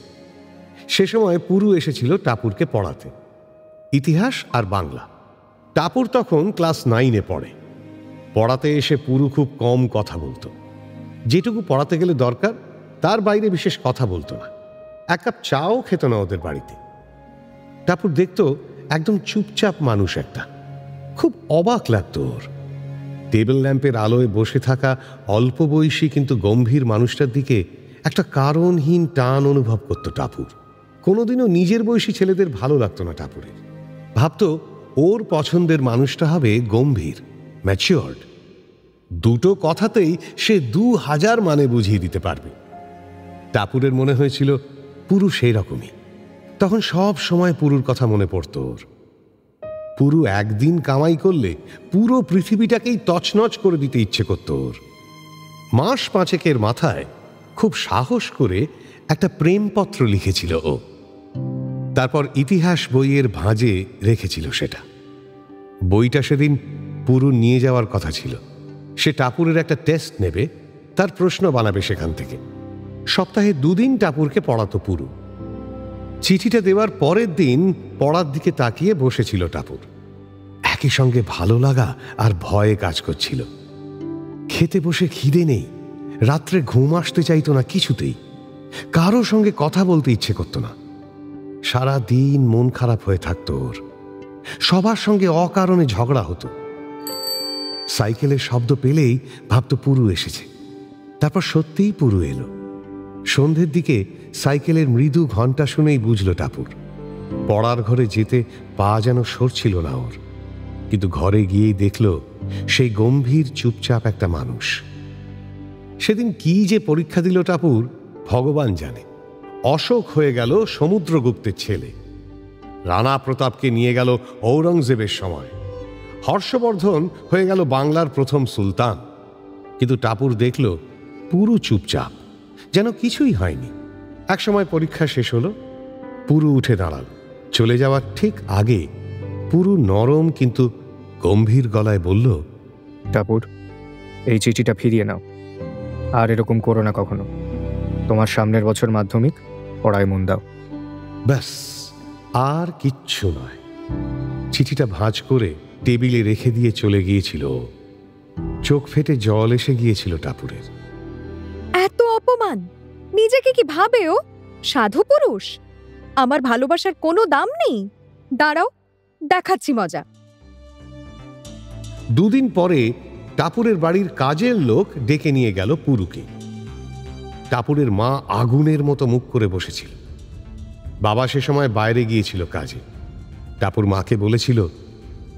সে সময় পুরু এসেছিল টাপুরকে পড়াতে, ইতিহাস আর বাংলা। টাপুর তখন ক্লাস 9-এ পড়ে। পড়াতে এসে পুরু খুব কম কথা বলতো। যেটুকু পড়াতে গেলে দরকার তার বাইরে বিশেষ কথা বলতো না। 1 কাপ চাও খেত না ওদের বাড়িতে। টাপুর দেখতো একদম চুপচাপ মানুষ একটা। খুব অবাক লাগতো ওর। টেবিল ল্যাম্পের আলোয় বসে থাকা অল্প বয়সী কিন্তু গম্ভীর মানুষটার দিকে একটা কারণহীন টান অনুভব করত টাপুর। কোনোদিনও নিজের বয়সী ছেলেদের ভালো লাগতো না টাপুরের। ভাবতো ওর পছন্দের মানুষটা হবে গম্ভীর, ম্যাচিওর্ড। দুটো কথাতেই সে 2000 মানে বুঝিয়ে দিতে পারবে। টাপুরের মনে হয়েছিল পুরু সেই রকমই। তখন সব সময় পুরুর কথা মনে পড়ত ওর। পুরু একদিন কামাই করলে পুরো পৃথিবীটাকেই তছনছ করে দিতে ইচ্ছে করত ওর। মাস 5 মাথায় খুব সাহস করে একটা প্রেমপত্র লিখেছিল ও। তারপর ইতিহাস বইয়ের ভাঁজে রেখেছিল সেটা। বইটা সেদিন পুরু নিয়ে যাওয়ার কথা ছিল। সে টাপুরের একটা টেস্ট নেবে, তার প্রশ্ন বানাবে সেখান থেকে। সপ্তাহে 2 দিন টাপুরকে পড়াতো পুরু। চিঠিটা দেওয়ার পরের দিন পড়ার দিকে তাকিয়ে বসেছিল টাপুর। একই সঙ্গে ভালো লাগা আর ভয়ে কাজ করছিল। খেতে বসে খিদে নেই, রাত্রে ঘুম আসতে চাইতো না কিছুতেই। কারো সঙ্গে কথা বলতে ইচ্ছে করতো না। সারা দিন মন খারাপ হয়ে থাকতো ওর। সবার সঙ্গে অকারণে ঝগড়া হতো। সাইকেলের শব্দ পেলেই ভাবতো পুরু এসেছে। তারপর সত্যিই পুরু এলো। সন্ধ্যের দিকে সাইকেলের মৃদু ঘণ্টা শুনেই বুঝল টাপুর। পড়ার ঘরে যেতে পা যেন সরছিল না ওর। কিন্তু ঘরে গিয়েই দেখল সেই গম্ভীর চুপচাপ একটা মানুষ। সেদিন কি যে পরীক্ষা দিল টাপুর ভগবান জানে। অশোক হয়ে গেল সমুদ্রগুপ্তের ছেলে, রানা প্রতাপকে নিয়ে গেল ঔরঙ্গজেবের সময়, হর্ষবর্ধন হয়ে গেল বাংলার প্রথম সুলতান। কিন্তু টাপুর দেখল পুরু চুপচাপ, যেন কিছুই হয়নি। একসময় পরীক্ষা শেষ হলো, পুরু উঠে দাঁড়াল। চলে যাওয়ার ঠিক আগে পুরু নরম কিন্তু গম্ভীর গলায় বলল, টাপুর, এই চিঠিটা ফিরিয়ে নাও, আর এরকম করো না কখনো। তোমার সামনের বছর মাধ্যমিক, পড়ায় মন দাও। ব্যাস, আর কিচ্ছু নয়। চিঠিটা ভাঁজ করে টেবিলে রেখে দিয়ে চলে গিয়েছিল। চোখ ফেটে জল এসে গিয়েছিল টাপুরের। এত অপমান! নিজেকে কি ভাবে ও? সাধু পুরুষ? আমার ভালোবাসার কোনো দাম নেই? দাঁড়াও, দেখাচ্ছি মজা। দুদিন পরে টাপুরের বাড়ির কাজের লোক ডেকে নিয়ে গেল পুরুকে। টাপুরের মা আগুনের মতো মুখ করে বসেছিল। বাবা সে সময় বাইরে গিয়েছিল কাজে। টাপুর মাকে বলেছিল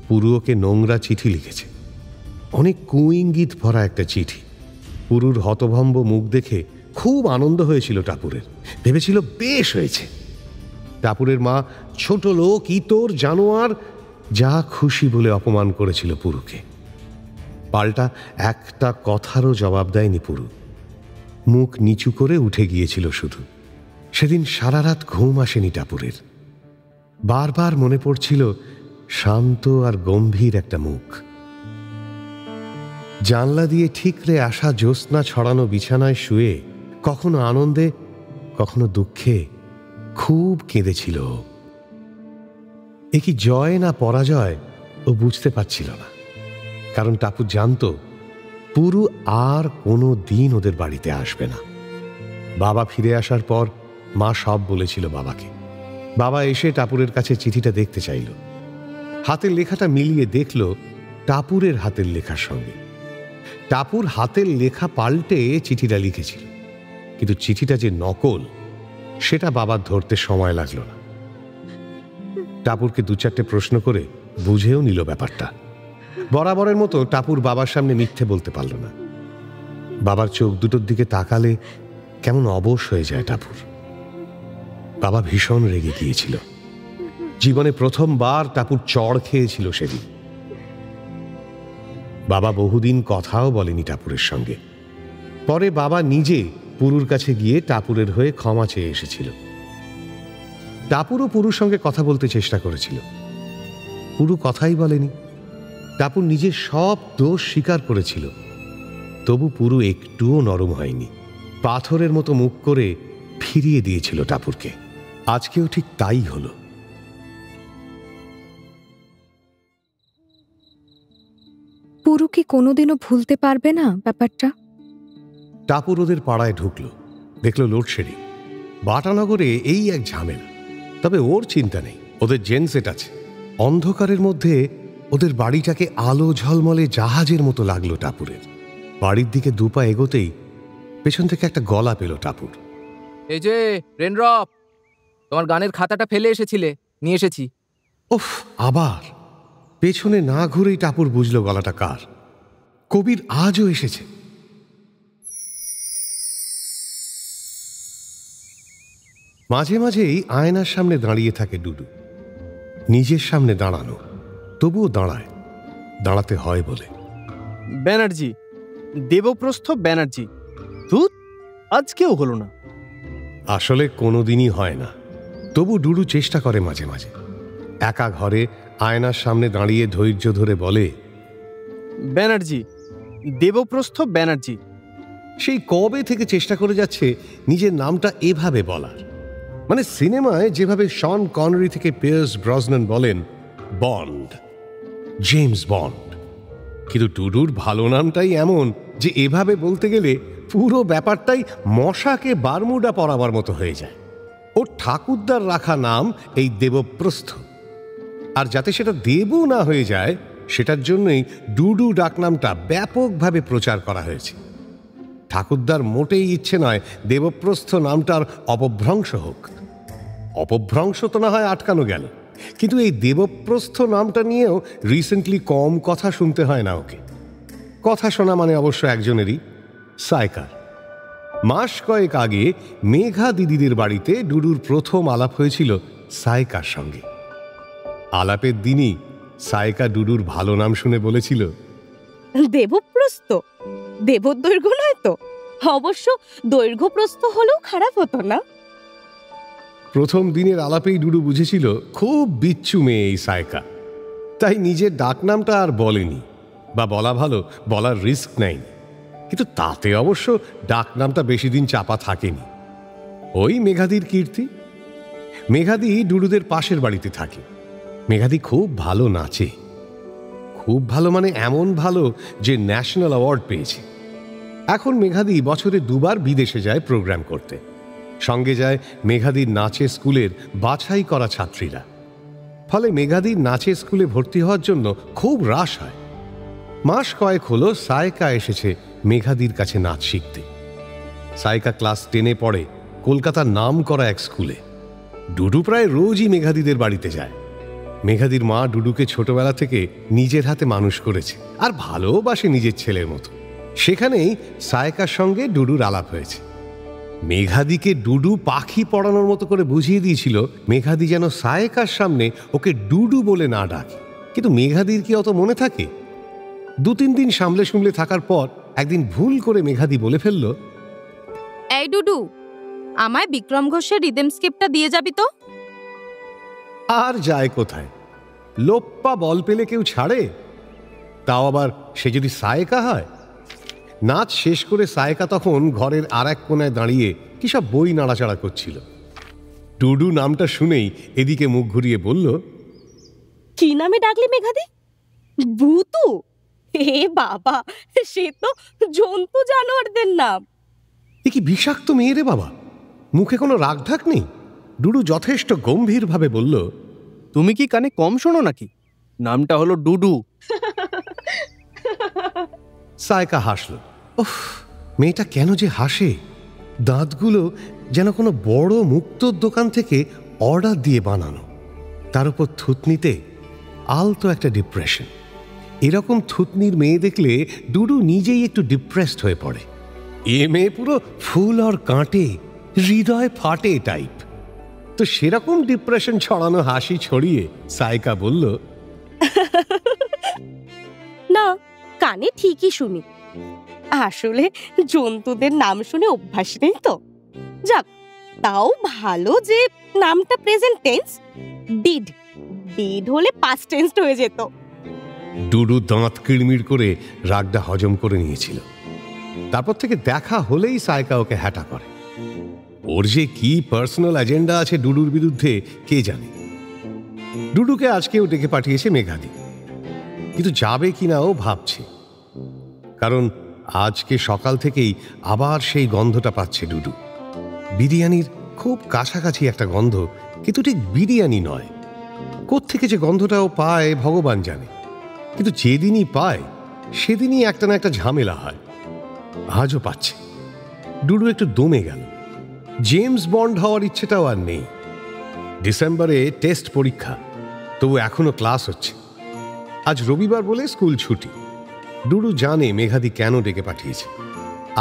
পুরু ওকে নোংরা চিঠি লিখেছে, অনেক কুইঙ্গিত ভরা একটা চিঠি। পুরুর হতভম্ব মুখ দেখে খুব আনন্দ হয়েছিল টাপুরের, ভেবেছিল বেশ হয়েছে। টাপুরের মা ছোট লোক, ইতর, জানোয়ার, যা খুশি বলে অপমান করেছিল পুরুকে। পাল্টা একটা কথারও জবাব দেয়নি পুরু। মুখ নিচু করে উঠে গিয়েছিল শুধু। সেদিন সারা রাত ঘুম আসেনি টাপুরের। বারবার মনে পড়ছিল শান্ত আর গম্ভীর একটা মুখ। জানলা দিয়ে ঠিকরে আসা জ্যোৎস্না ছড়ানো বিছানায় শুয়ে কখনো আনন্দে কখনো দুঃখে খুব কেঁদেছিল। এ কি জয় না পরাজয় ও বুঝতে পারছিল না, কারণ টাপুর জানত পুরু আর কোনো দিন ওদের বাড়িতে আসবে না। বাবা ফিরে আসার পর মা সব বলেছিল বাবাকে। বাবা এসে টাপুরের কাছে চিঠিটা দেখতে চাইল। হাতের লেখাটা মিলিয়ে দেখল টাপুরের হাতের লেখার সঙ্গে। টাপুর হাতের লেখা পাল্টে চিঠিটা লিখেছিল, কিন্তু চিঠিটা যে নকল সেটা বাবার ধরতে সময় লাগলো না। টাপুরকে দু চারটে প্রশ্ন করে বুঝেও নিল ব্যাপারটা। বরাবরের মতো টাপুর বাবার সামনে মিথ্যে বলতে পারল না। বাবার চোখ দুটোর দিকে তাকালে কেমন অবশ হয়ে যায় টাপুর। বাবা ভীষণ রেগে গিয়েছিল। জীবনে প্রথমবার টাপুর চড় খেয়েছিল সেদিন। বাবা বহুদিন কথাও বলেনি টাপুরের সঙ্গে। পরে বাবা নিজে পুরুর কাছে গিয়ে টাপুরের হয়ে ক্ষমা চেয়ে এসেছিল। টাপুরও পুরুর সঙ্গে কথা বলতে চেষ্টা করেছিল। পুরু কথাই বলেনি। টাপুর নিজের সব দোষ স্বীকার করেছিল, তবু পুরু একটুও নরম হয়নি। পাথরের মতো মুখ করে ফিরিয়ে দিয়েছিল টাপুরকে। আজকেও ঠিক তাই হলো। পুরু কি কোনোদিনও ভুলতে পারবে না ব্যাপারটা? টাপুর ওদের পাড়ায় ঢুকল, দেখল লোডশেডিং। বাটানগরে এই এক ঝামেলা। তবে ওর চিন্তা নেই, ওদের জেনসেট আছে। অন্ধকারের মধ্যে ওদের বাড়িটাকে আলো ঝলমলে জাহাজের মতো লাগলো টাপুরের। বাড়ির দিকে দুপা এগোতেই পেছন থেকে একটা গলা পেল টাপুর। এই যে রেনড্রপ, তোমার গানের খাতাটা ফেলে এসেছিলে, নিয়ে এসেছি। ওফ, আবার পেছনে না ঘুরেই টাপুর বুঝল গলাটা কার। কবির আজও এসেছে। মাঝে মাঝেই আয়নার সামনে দাঁড়িয়ে থাকে ডুডু। নিজের সামনে দাঁড়ানো, তবুও দাঁড়ায়, দাঁড়াতে হয় বলে। ব্যানার্জি, দেবপ্রস্থ ব্যানার্জি। ধুত, আজকেও হলো না। আসলে কোনোদিনই হয় না, তবু ডুডু চেষ্টা করে মাঝে মাঝে। একা ঘরে আয়নার সামনে দাঁড়িয়ে ধৈর্য ধরে বলে, ব্যানার্জি, দেবপ্রস্থ ব্যানার্জি। সেই কবে থেকে চেষ্টা করে যাচ্ছে নিজের নামটা এভাবে বলার। মানে সিনেমায় যেভাবে শন কনরি থেকে পিয়ার্স ব্রসনান বলেন বন্ড, জেমস বন্ড, কিন্তু ডুডুর ভালো নামটাই এমন যে এভাবে বলতে গেলে পুরো ব্যাপারটাই মশাকে বারমুডা পরাবার মতো হয়ে যায়। ওর ঠাকুরদার রাখা নাম এই দেবপ্রস্থ, আর যাতে সেটা দেবও না হয়ে যায় সেটার জন্যই ডুডু ডাকনামটা ব্যাপকভাবে প্রচার করা হয়েছে। ঠাকুরদার মোটেই ইচ্ছে নয় দেবপ্রস্থ নামটার অপভ্রংশ হোক। অপভ্রংশ তো না হয় আটকানো গেল, কিন্তু এই দেবপ্রস্থ নামটা নিয়েও রিসেন্টলি কম কথা শুনতে হয় না ওকে। কথা শোনা মানে অবশ্য একজনেরই, সাইকার। মাস কয়েক আগে মেঘা দিদিদের বাড়িতে ডুডুর প্রথম আলাপ হয়েছিল সায়কার সঙ্গে। আলাপের দিনই সায়কা ডুডুর ভালো নাম শুনে বলেছিল, দেবপ্রস্থ, দেবদৈর্ঘ্য নয় তো? অবশ্য দৈর্ঘ্য প্রস্থ হলেও খারাপ হতো না। প্রথম দিনের আলাপেই ডুডু বুঝেছিল খুব বিচ্ছু মেয়ে এই সায়কা, তাই নিজের ডাকনামটা আর বলেনি, বা বলা ভালো বলার রিস্ক নেয়নি। কিন্তু তাতে অবশ্য ডাকনামটা বেশি দিন চাপা থাকেনি। ওই মেঘাদির কীর্তি। মেঘাদি ডুডুদের পাশের বাড়িতে থাকে। মেঘাদি খুব ভালো নাচে, খুব ভালো মানে এমন ভালো যে ন্যাশনাল অ্যাওয়ার্ড পেয়েছে। এখন মেঘাদি বছরে 2 বার বিদেশে যায় প্রোগ্রাম করতে। সঙ্গে যায় মেঘাদির নাচের স্কুলের বাছাই করা ছাত্রীরা। ফলে মেঘাদির নাচের স্কুলে ভর্তি হওয়ার জন্য খুব রাশ হয়। মাস কয়েক হলো সায়কা এসেছে মেঘাদির কাছে নাচ শিখতে। সায়কা ক্লাস 10-এ পড়ে কলকাতার নাম করা এক স্কুলে। ডুডু প্রায় রোজই মেঘাদিদের বাড়িতে যায়। মেঘাদির মা ডুডুকে ছোটবেলা থেকে নিজের হাতে মানুষ করেছে আর ভালোবাসে নিজের ছেলের মতো। সেখানেই সায়কার সঙ্গে ডুডুর আলাপ হয়েছে। মেঘাদিকে ডুডু পাখি পড়ানোর মতো করে বুঝিয়ে দিয়েছিল মেঘাদি যেন সায়কার সামনে ওকে ডুডু বলে না ডাকে। কিন্তু মেঘাদির কি অত মনে থাকে? 2-3 দিন সামলে সুমলে থাকার পর একদিন ভুল করে মেঘাদি বলে ফেলল, এই ডুডু, আমায় বিক্রম ঘোষের রিদম স্কিপটা দিয়ে যাবি তো? আর যায় কোথায়, লোপ্পা বল পেলে কেউ ছাড়ে? তাও আবার সে যদি সায়কা হয়। নাচ শেষ করে সায়কা তখন ঘরের আর এক কোনায় দাঁড়িয়ে কি সব বই নাড়াচাড়া করছিল। ডুডু নামটা শুনেই এদিকে মুখ ঘুরিয়ে বলল, কি নামে ডাকলি মেঘাদি? ভূতু? হে বাবা, সে তো জন্তু জানোয়ারদের নাম। এ কি বিষাক্ত মেয়ে রে বাবা, মুখে কোনো রাগঢাক নেই। ডুডু যথেষ্ট গম্ভীরভাবে বলল, তুমি কি কানে কম শোনো নাকি? নামটা হলো ডুডু। সায়কা হাসল। উফ, মেয়েটা কেন যে হাসে! দাঁতগুলো যেন কোনো বড় মুক্তোর দোকান থেকে অর্ডার দিয়ে বানানো। তার উপর থুতনিতে আলতো একটা ডিপ্রেশন। এরকম থুতনির মেয়ে দেখলে ডুডু নিজেই একটু ডিপ্রেসড হয়ে পড়ে। এ মেয়ে পুরো ফুল আর কাঁটে, হৃদয় ফাটে টাইপ। তো সেরকম ডিপ্রেশন ছড়ানো হাসি ছড়িয়ে সায়কা বলল, না, কানে ঠিকই শুনি। আসলে জন্তুদের নাম শুনে অভ্যাস নেই তো। যাক, তাও ভালো যে নামটা প্রেজেন্ট টেন্স। ডিড ডিড হলে পাস্ট টেন্স হয়ে যেত। ডুডু দাঁত কিড়মিড় করে রাগটা হজম করে নিয়েছিল। তারপর থেকে দেখা হলেই সায়কা ওকে হ্যাটা করে। ওর যে কি পার্সোনাল এজেন্ডা আছে ডুডুর বিরুদ্ধে কে জানে। ডুডুকে আজকেও ডেকে পাঠিয়েছে মেঘাদি, কিন্তু যাবে কিনা ও ভাবছে। কারণ আজকে সকাল থেকেই আবার সেই গন্ধটা পাচ্ছে ডুডু। বিরিয়ানির খুব কাছাকাছি একটা গন্ধ, কিন্তু ঠিক বিরিয়ানি নয়। কোত্থেকে যে গন্ধটাও পায় ভগবান জানে, কিন্তু যেদিনই পায় সেদিনই একটা না একটা ঝামেলা হয়। আজও পাচ্ছে। ডুডু একটু দমে গেল। জেমস বন্ড হওয়ার ইচ্ছেটাও আর নেই। ডিসেম্বরে টেস্ট পরীক্ষা, তবু এখনো ক্লাস হচ্ছে। আজ রবিবার বলে স্কুল ছুটি। ডুডু জানে মেঘাদি কেন ডেকে পাঠিয়েছে।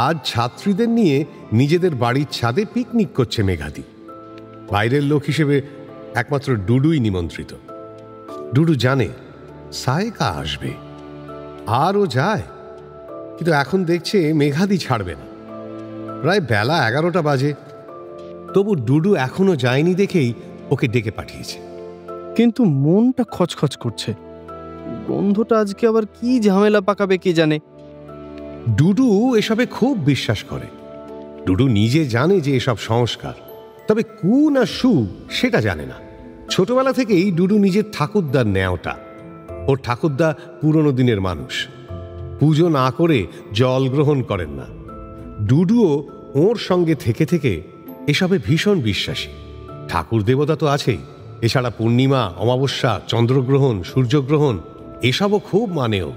আজ ছাত্রীদের নিয়ে নিজেদের বাড়ির ছাদে পিকনিক করছে মেঘাদি। বাইরের লোক হিসেবে একমাত্র ডুডুই নিমন্ত্রিত। ডুডু জানে সায়কা আসবে, আর ও যায়। কিন্তু এখন দেখছে মেঘাদি ছাড়বে না। প্রায় বেলা 11টা বাজে, তবু ডুডু এখনো যায়নি দেখেই ওকে ডেকে পাঠিয়েছে। কিন্তু মনটা খচখচ করছে। গন্ধটা আজকে আবার কি ঝামেলা পাকাবে কে জানে। ডুডু এসবে খুব বিশ্বাস করে। ডুডু নিজে জানে যে এসব সংস্কার, তবে কু না সু সেটা জানে না। ছোটবেলা থেকেই ডুডু নিজের ঠাকুরদার ন্যাওটা। ওর ঠাকুরদা পুরনো দিনের মানুষ, পুজো না করে জল গ্রহণ করেন না। ডুডুও ওর সঙ্গে থেকে থেকে এসবে ভীষণ বিশ্বাসী। ঠাকুর দেবতা তো আছেই, এছাড়া পূর্ণিমা, অমাবস্যা, চন্দ্রগ্রহণ, সূর্যগ্রহণ এসবও খুব মানেও।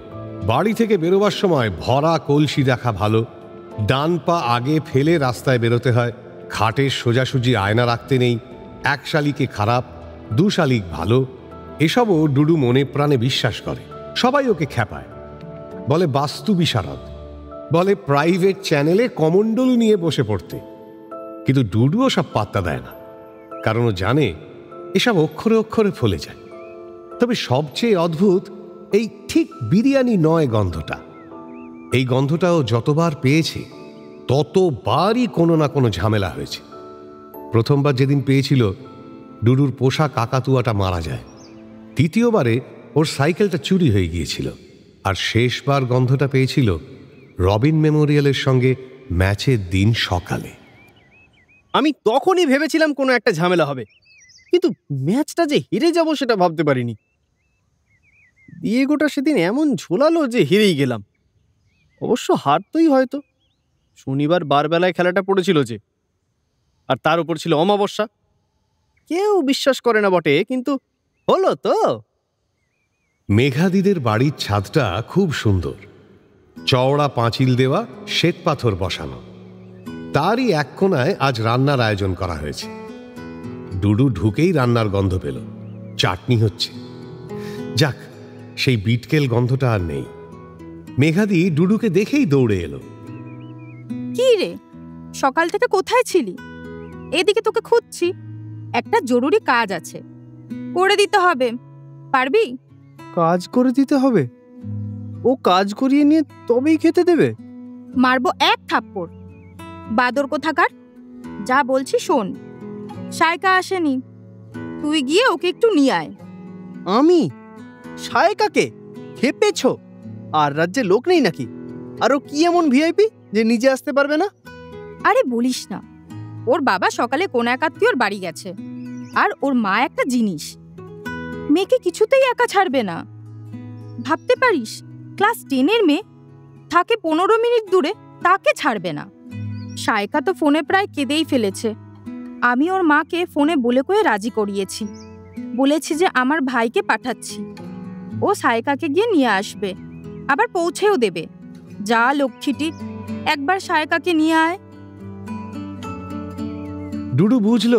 বাড়ি থেকে বেরোবার সময় ভরা কলসি দেখা ভালো। ডান পা আগে ফেলে রাস্তায় বেরোতে হয়। খাটের সোজাসুজি আয়না রাখতে নেই। এক শালিকে খারাপ, 2 শালিক ভালো। এসবও ডুডু মনে প্রাণে বিশ্বাস করে। সবাই ওকে খ্যাপায়, বলে বাস্তু বিশারদ। বলে প্রাইভেট চ্যানেলে কমণ্ডল নিয়ে বসে পড়তে। কিন্তু ডুডুও সব পাত্তা দেয় না, কারণ ও জানে এসব অক্ষরে অক্ষরে ফলে যায়। তবে সবচেয়ে অদ্ভুত এই ঠিক বিরিয়ানি নয় গন্ধটা। এই গন্ধটাও যতবার পেয়েছে ততবারই কোনো না কোনো ঝামেলা হয়েছে। প্রথমবার যেদিন পেয়েছিল, ডুডুর পোষা কাকাতুয়াটা মারা যায়। দ্বিতীয়বারে ওর সাইকেলটা চুরি হয়ে গিয়েছিল। আর শেষবার গন্ধটা পেয়েছিল রবিন মেমোরিয়ালের সঙ্গে ম্যাচের দিন সকালে। আমি তখনই ভেবেছিলাম কোনো একটা ঝামেলা হবে, কিন্তু ম্যাচটা যে হেরে যাব সেটা ভাবতে পারিনি। দিয়েগোটা সেদিন এমন ঝোলালো যে হেরেই গেলাম। অবশ্য হারতই হয়তো, শনিবার বারবেলায় খেলাটা পড়েছিল যে, আর তার উপর ছিল অমাবস্যা। কেউ বিশ্বাস করে না বটে, কিন্তু হলো তো। মেঘাদিদের বাড়ির ছাদটা খুব সুন্দর, চওড়া পাঁচিল দেওয়া, শ্বেত পাথর বসানো। তারই এক কোণায় আজ রান্নার আয়োজন করা হয়েছে। ডুডু ঢুকেই রান্নার গন্ধ পেল, চাটনি হচ্ছে। যাক, সেই বিটকেল গন্ধটা আর নেই। মেঘাদি ডুডুকে দেখেই দৌড়ে এলো। কি রে, সকাল থেকে কোথায় ছিলি? এদিকে তোকে খুঁজছি, একটা জরুরি কাজ আছে, করে দিতে হবে, পারবি? কাজ করে দিতে হবে? ও কাজ করিয়ে নিয়ে তবেই খেতে দেবে? মারবো এক থাপ্পড়, বাদর কোথাকার। যা বলছি শোন, সায়কা আসেনি, তুই গিয়ে ওকে একটু নিয়ে আয়। আমি? সায়কাকে? খেপেছ? আর রাজ্যে লোক নেই নাকি? আরো কি এমন ভিআইপি যে নিজে আসতে পারবে না? আরে বলিস না, ওর বাবা সকালে কোন এক আত্মীয়র বাড়ি গেছে, আর ওর মা একটা জিনিস, মেয়েকে কিছুতেই একা ছাড়বে না। ভাবতে পারিস, ক্লাস 10-এর মেয়ে, থাকে 15 মিনিট দূরে, তাকে ছাড়বে না। সায়কা তো ফোনে প্রায় কেঁদেই ফেলেছে। আমি ওর মাকে ফোনে বলে কয়ে রাজি করিয়েছি, বলেছি যে আমার ভাইকে পাঠাচ্ছি, ও সায়কাকে গিয়ে নিয়ে আসবে, আবার পৌঁছেও দেবে। যা লক্ষ্মীটি, একবার সায়কাকে নিয়ে আয়। ডুডু বুঝল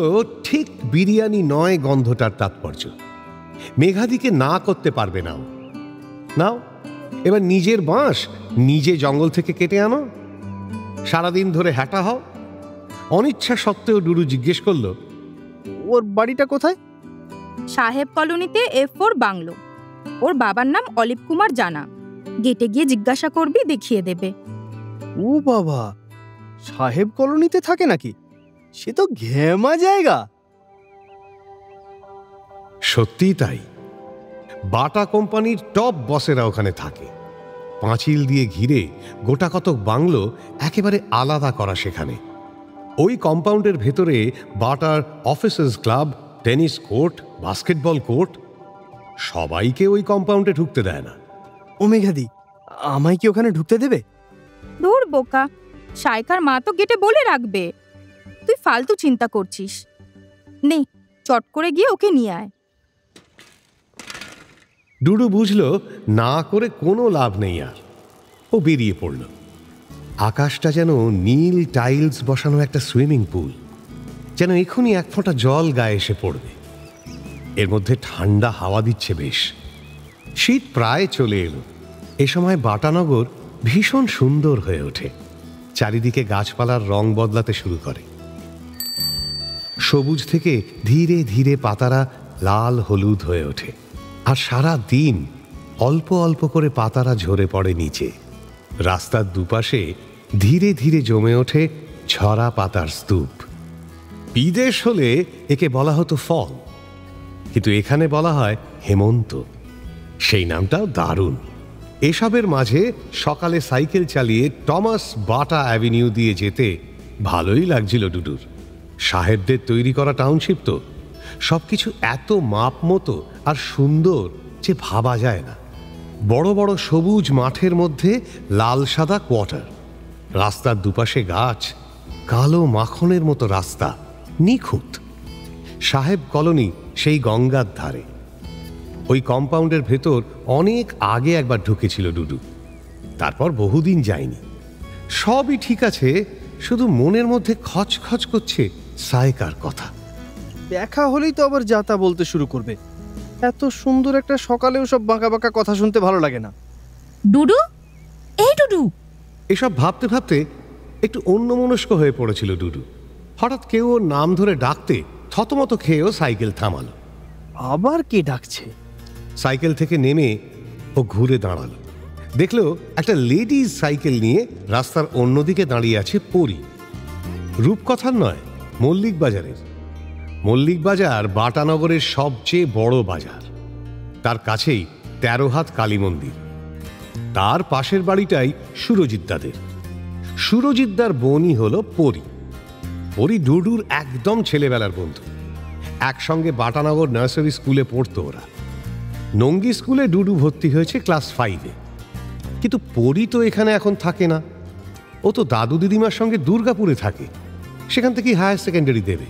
ঠিক বিরিয়ানি নয় গন্ধটার তাৎপর্য। মেঘাদিকে না করতে পারবে না। নাও, এবার নিজের বাঁশ নিজে জঙ্গল থেকে কেটে আনো, সারাদিন ধরে হ্যাটা হও। অনিচ্ছা সত্ত্বেও ডুডু জিজ্ঞেস করল, ওর বাড়িটা কোথায়? সাহেব কলোনিতে F4 বাংলো। ওর বাবার নাম অলিভ কুমার জানা। গেটে গিয়ে জিজ্ঞাসা করবি, দেখিয়ে দেবে। ও বাবা, সাহেব কলোনিতে থাকে নাকি? সে তো ঘেমা জায়গা। সত্যিই তাই, বাটা কোম্পানির টপ বসেরা ওখানে থাকে। পাঁচিল দিয়ে ঘিরে গোটা কতক বাংলো একেবারে আলাদা করা সেখানে। ওই কম্পাউন্ডের ভেতরে butter officers club, tennis court, basketball court. সবাইকে ওই কম্পাউন্ডে ঢুকতে দেয় না। ও মেঘাদি, আমায় কি ওখানে ঢুকতে দেবে? দূর বোকা, সায়কার মা তো গেটে বলে রাখবে, তুই ফালতু চিন্তা করছিস। নে, চট করে গিয়ে ওকে নিয়ে আয়। ডুডু বুঝল না করে কোনো লাভ নেই আর। ও বেরিয়ে পড়ল। আকাশটা যেন নীল টাইলস বসানো একটা সুইমিং পুল, যেন এখনই এক ফোঁটা জল গায়ে এসে পড়বে। এর মধ্যে ঠান্ডা হাওয়া দিচ্ছে বেশ। শীত প্রায় চলে এলো। এ সময় বাটানগর ভীষণ সুন্দর হয়ে ওঠে। চারিদিকে গাছপালার রং বদলাতে শুরু করে। সবুজ থেকে ধীরে ধীরে পাতারা লাল হলুদ হয়ে ওঠে, আর সারা দিন অল্প অল্প করে পাতারা ঝরে পড়ে নিচে। রাস্তার দুপাশে ধীরে ধীরে জমে ওঠে ঝরা পাতার স্তূপ। বিদেশ হলে একে বলা হতো ফল, কিন্তু এখানে বলা হয় হেমন্ত। সেই নামটাও দারুণ। এসবের মাঝে সকালে সাইকেল চালিয়ে টমাস বাটা অ্যাভিনিউ দিয়ে যেতে ভালোই লাগছিল ডুডুর। সাহেবদের তৈরি করা টাউনশিপ তো, সবকিছু এত মাপ মতো আর সুন্দর যে ভাবা যায় না। বড় বড় সবুজ মাঠের মধ্যে লাল সাদা কোয়ার্টার, রাস্তার দুপাশে গাছ, কালো মাখনের মতো রাস্তা, নিখুঁত। সাহেব কলোনি সেই গঙ্গার ধারে। ওই কম্পাউন্ডের ভেতর অনেক আগে একবার ঢুকেছিল ডুডু, তারপর বহুদিন যায়নি। সবই ঠিক আছে, শুধু মনের মধ্যে খচখচ করছে সায়কার কথা। দেখা হলেই তো আবার যাতা বলতে শুরু করবে। এত সুন্দর একটা সকালেও সব বাঁকা বাঁকা কথা শুনতে ভালো লাগে না। ডুডু, এই ডুডু, এসব ভাবতে ভাবতে একটু অন্যমনস্ক হয়ে পড়েছিল ডুডু। হঠাৎ কেউ ওর নাম ধরে ডাকতে থতমত খেয়েও সাইকেল থামালো। আবার কে ডাকছে? সাইকেল থেকে নেমে ও ঘুরে দাঁড়ালো। দেখলো একটা লেডিজ সাইকেল নিয়ে রাস্তার অন্যদিকে দাঁড়িয়ে আছে পরী। রূপকথার নয়, মল্লিক বাজারের। মল্লিক বাজার বাটানগরের সবচেয়ে বড় বাজার। তার কাছেই ১৩ হাত কালী মন্দির। তার পাশের বাড়িটাই সুরজিৎদাদের। সুরজিৎদার বোনই হলো পরী। পরী ডুডুর একদম ছেলেবেলার বন্ধু। একসঙ্গে বাটানগর নার্সারি স্কুলে পড়তো ওরা। নঙ্গি স্কুলে ডুডু ভর্তি হয়েছে ক্লাস 5-এ। কিন্তু পরী তো এখানে এখন থাকে না। ও তো দাদু দিদিমার সঙ্গে দুর্গাপুরে থাকে, সেখান থেকেই হায়ার সেকেন্ডারি দেবে।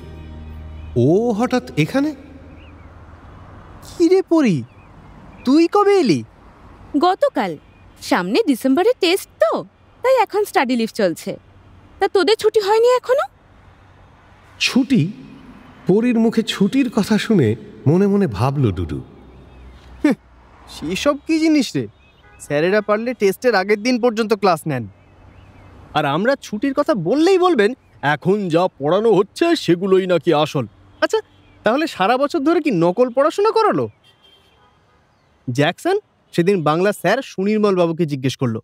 ও হঠাৎ এখানে? কি রে পরী, তুই কবে এলি? গতকাল। সামনে ডিসেম্বরের টেস্ট তো, তাই এখন স্টাডি লিভ চলছে। তা তোদের ছুটি হয়নি এখনো? ছুটি? পরীর মুখে ছুটির কথা শুনে মনে মনে ভাবল ডুডু, সেসব কি জিনিস রে? স্যারেরা পারলে টেস্টের আগের দিন পর্যন্ত ক্লাস নেন, আর আমরা ছুটির কথা বললেই বলবেন এখন যা পড়ানো হচ্ছে সেগুলোই নাকি আসল। আচ্ছা, তাহলে সারা বছর ধরে কি নকল পড়াশোনা করালো? জ্যাকসন সেদিন বাংলা স্যার সুনির্মল বাবুকে জিজ্ঞেস করলো,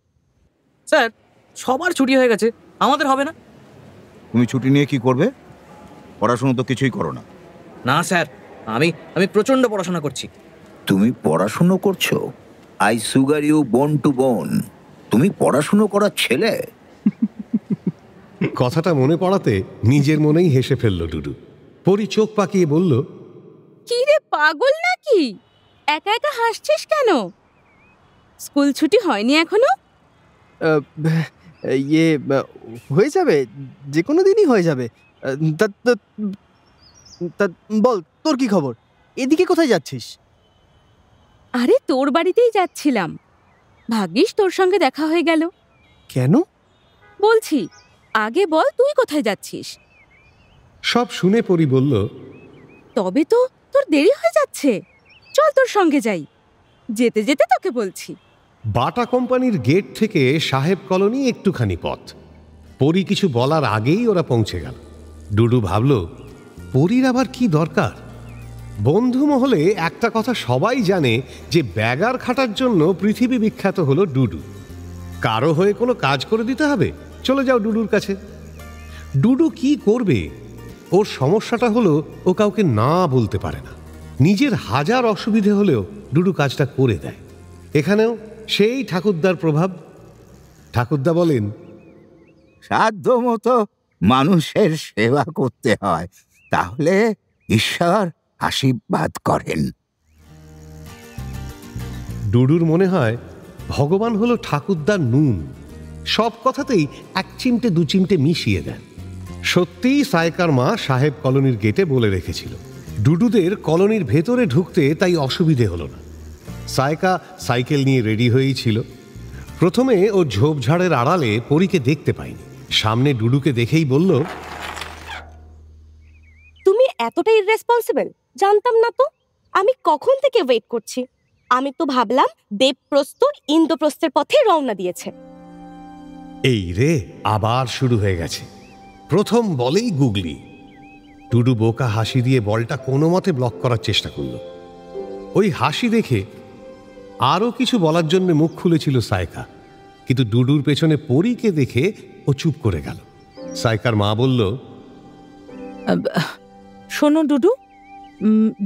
স্যার সবার ছুটি হয়ে গেছে, আমাদের হবে না? তুমি ছুটি নিয়ে কি করবে? পড়াশোনা তো কিছুই করো না। না স্যার, আমি প্রচন্ড পড়াশোনা করছি। তুমি পড়াশুনো করছো? আই সুগার ইউ বোন টু বোন। তুমি পড়াশুনো করার ছেলে। কথাটা মনে পড়াতে নিজের মনেই হেসে ফেলল ডুডু। পরী চোখ পাকিয়ে বলল, কি রে, পাগল নাকি? একা একা হাসছিস কেন? স্কুল ছুটি হয়নি এখনো? হয়ে যাবে, যে কোনো দিনই হয়ে যাবে। বল, তোর কি খবর? এদিকে কোথায় যাচ্ছিস? আরে তোর বাড়িতেই যাচ্ছিলাম। ভাগ্যিস তোর সঙ্গে দেখা হয়ে গেল। কেন? বলছি, আগে বল তুই কোথায় যাচ্ছিস? সব শুনে পরী বলল, তবে তো তোর দেরি হয়ে যাচ্ছে, চল তোর সঙ্গে যাই। যেতে যেতে তোকে বলছি। বাটা কোম্পানির গেট থেকে সাহেব কলোনি একটুখানি পথ। পরী কিছু বলার আগেই ওরা পৌঁছে গেল। ডুডু ভাবল, পরীর আবার কি দরকার? বন্ধু মহলে একটা কথা সবাই জানে যে ব্যাগার খাটার জন্য পৃথিবী বিখ্যাত হলো ডুডু। কারো হয়ে কোনো কাজ করে দিতে হবে, চলে যাও ডুডুর কাছে। ডুডু কি করবে? ওর সমস্যাটা হলো ও কাউকে না বলতে পারে না। নিজের হাজার অসুবিধে হলেও ডুডু কাজটা করে দেয়। এখানেও সেই ঠাকুরদার প্রভাব। ঠাকুরদা বলেন, সাধ্য মতো মানুষের সেবা করতে হয়, তাহলে ঈশ্বর আশীর্বাদ করেন। ডুডুর মনে হয় ভগবান হলো ঠাকুরদার নুন, সব কথাতেই এক চিমটে দু চিমটে মিশিয়ে দেন। সত্যিই সায়কার মা সাহেব কলোনির গেটে বলে রেখেছিল ডুডুদের কলোনির ভেতরে ঢুকতে তাই অসুবিধে হলো না। সায়কা সাইকেল নিয়ে রেডি হয়েই ছিল। প্রথমে ও ঝোপঝাড়ের আড়ালে পরীকে দেখতে পায়নি। সামনে ডুডুকে দেখেই বলল, তুমি এতটা ইররেসপন্সিবল জানতাম না তো। আমি কখন থেকে ওয়েট করছি। আমি তো ভাবলাম দেবপ্রস্থ ইন্দ্রপ্রস্থের পথে রওনা দিয়েছে। এই রে, আবার শুরু হয়ে গেছে। প্রথম বলেই গুগলি। ডুডু বোকা হাসি দিয়ে বলটা কোনো মতে ব্লক করার চেষ্টা করল। ওই হাসি দেখে আরও কিছু বলার জন্য মুখ খুলেছিল সায়কা, কিন্তু ডুডুর পেছনে পরীকে দেখে ও চুপ করে গেল। সায়কার মা বলল, শোনো ডুডু,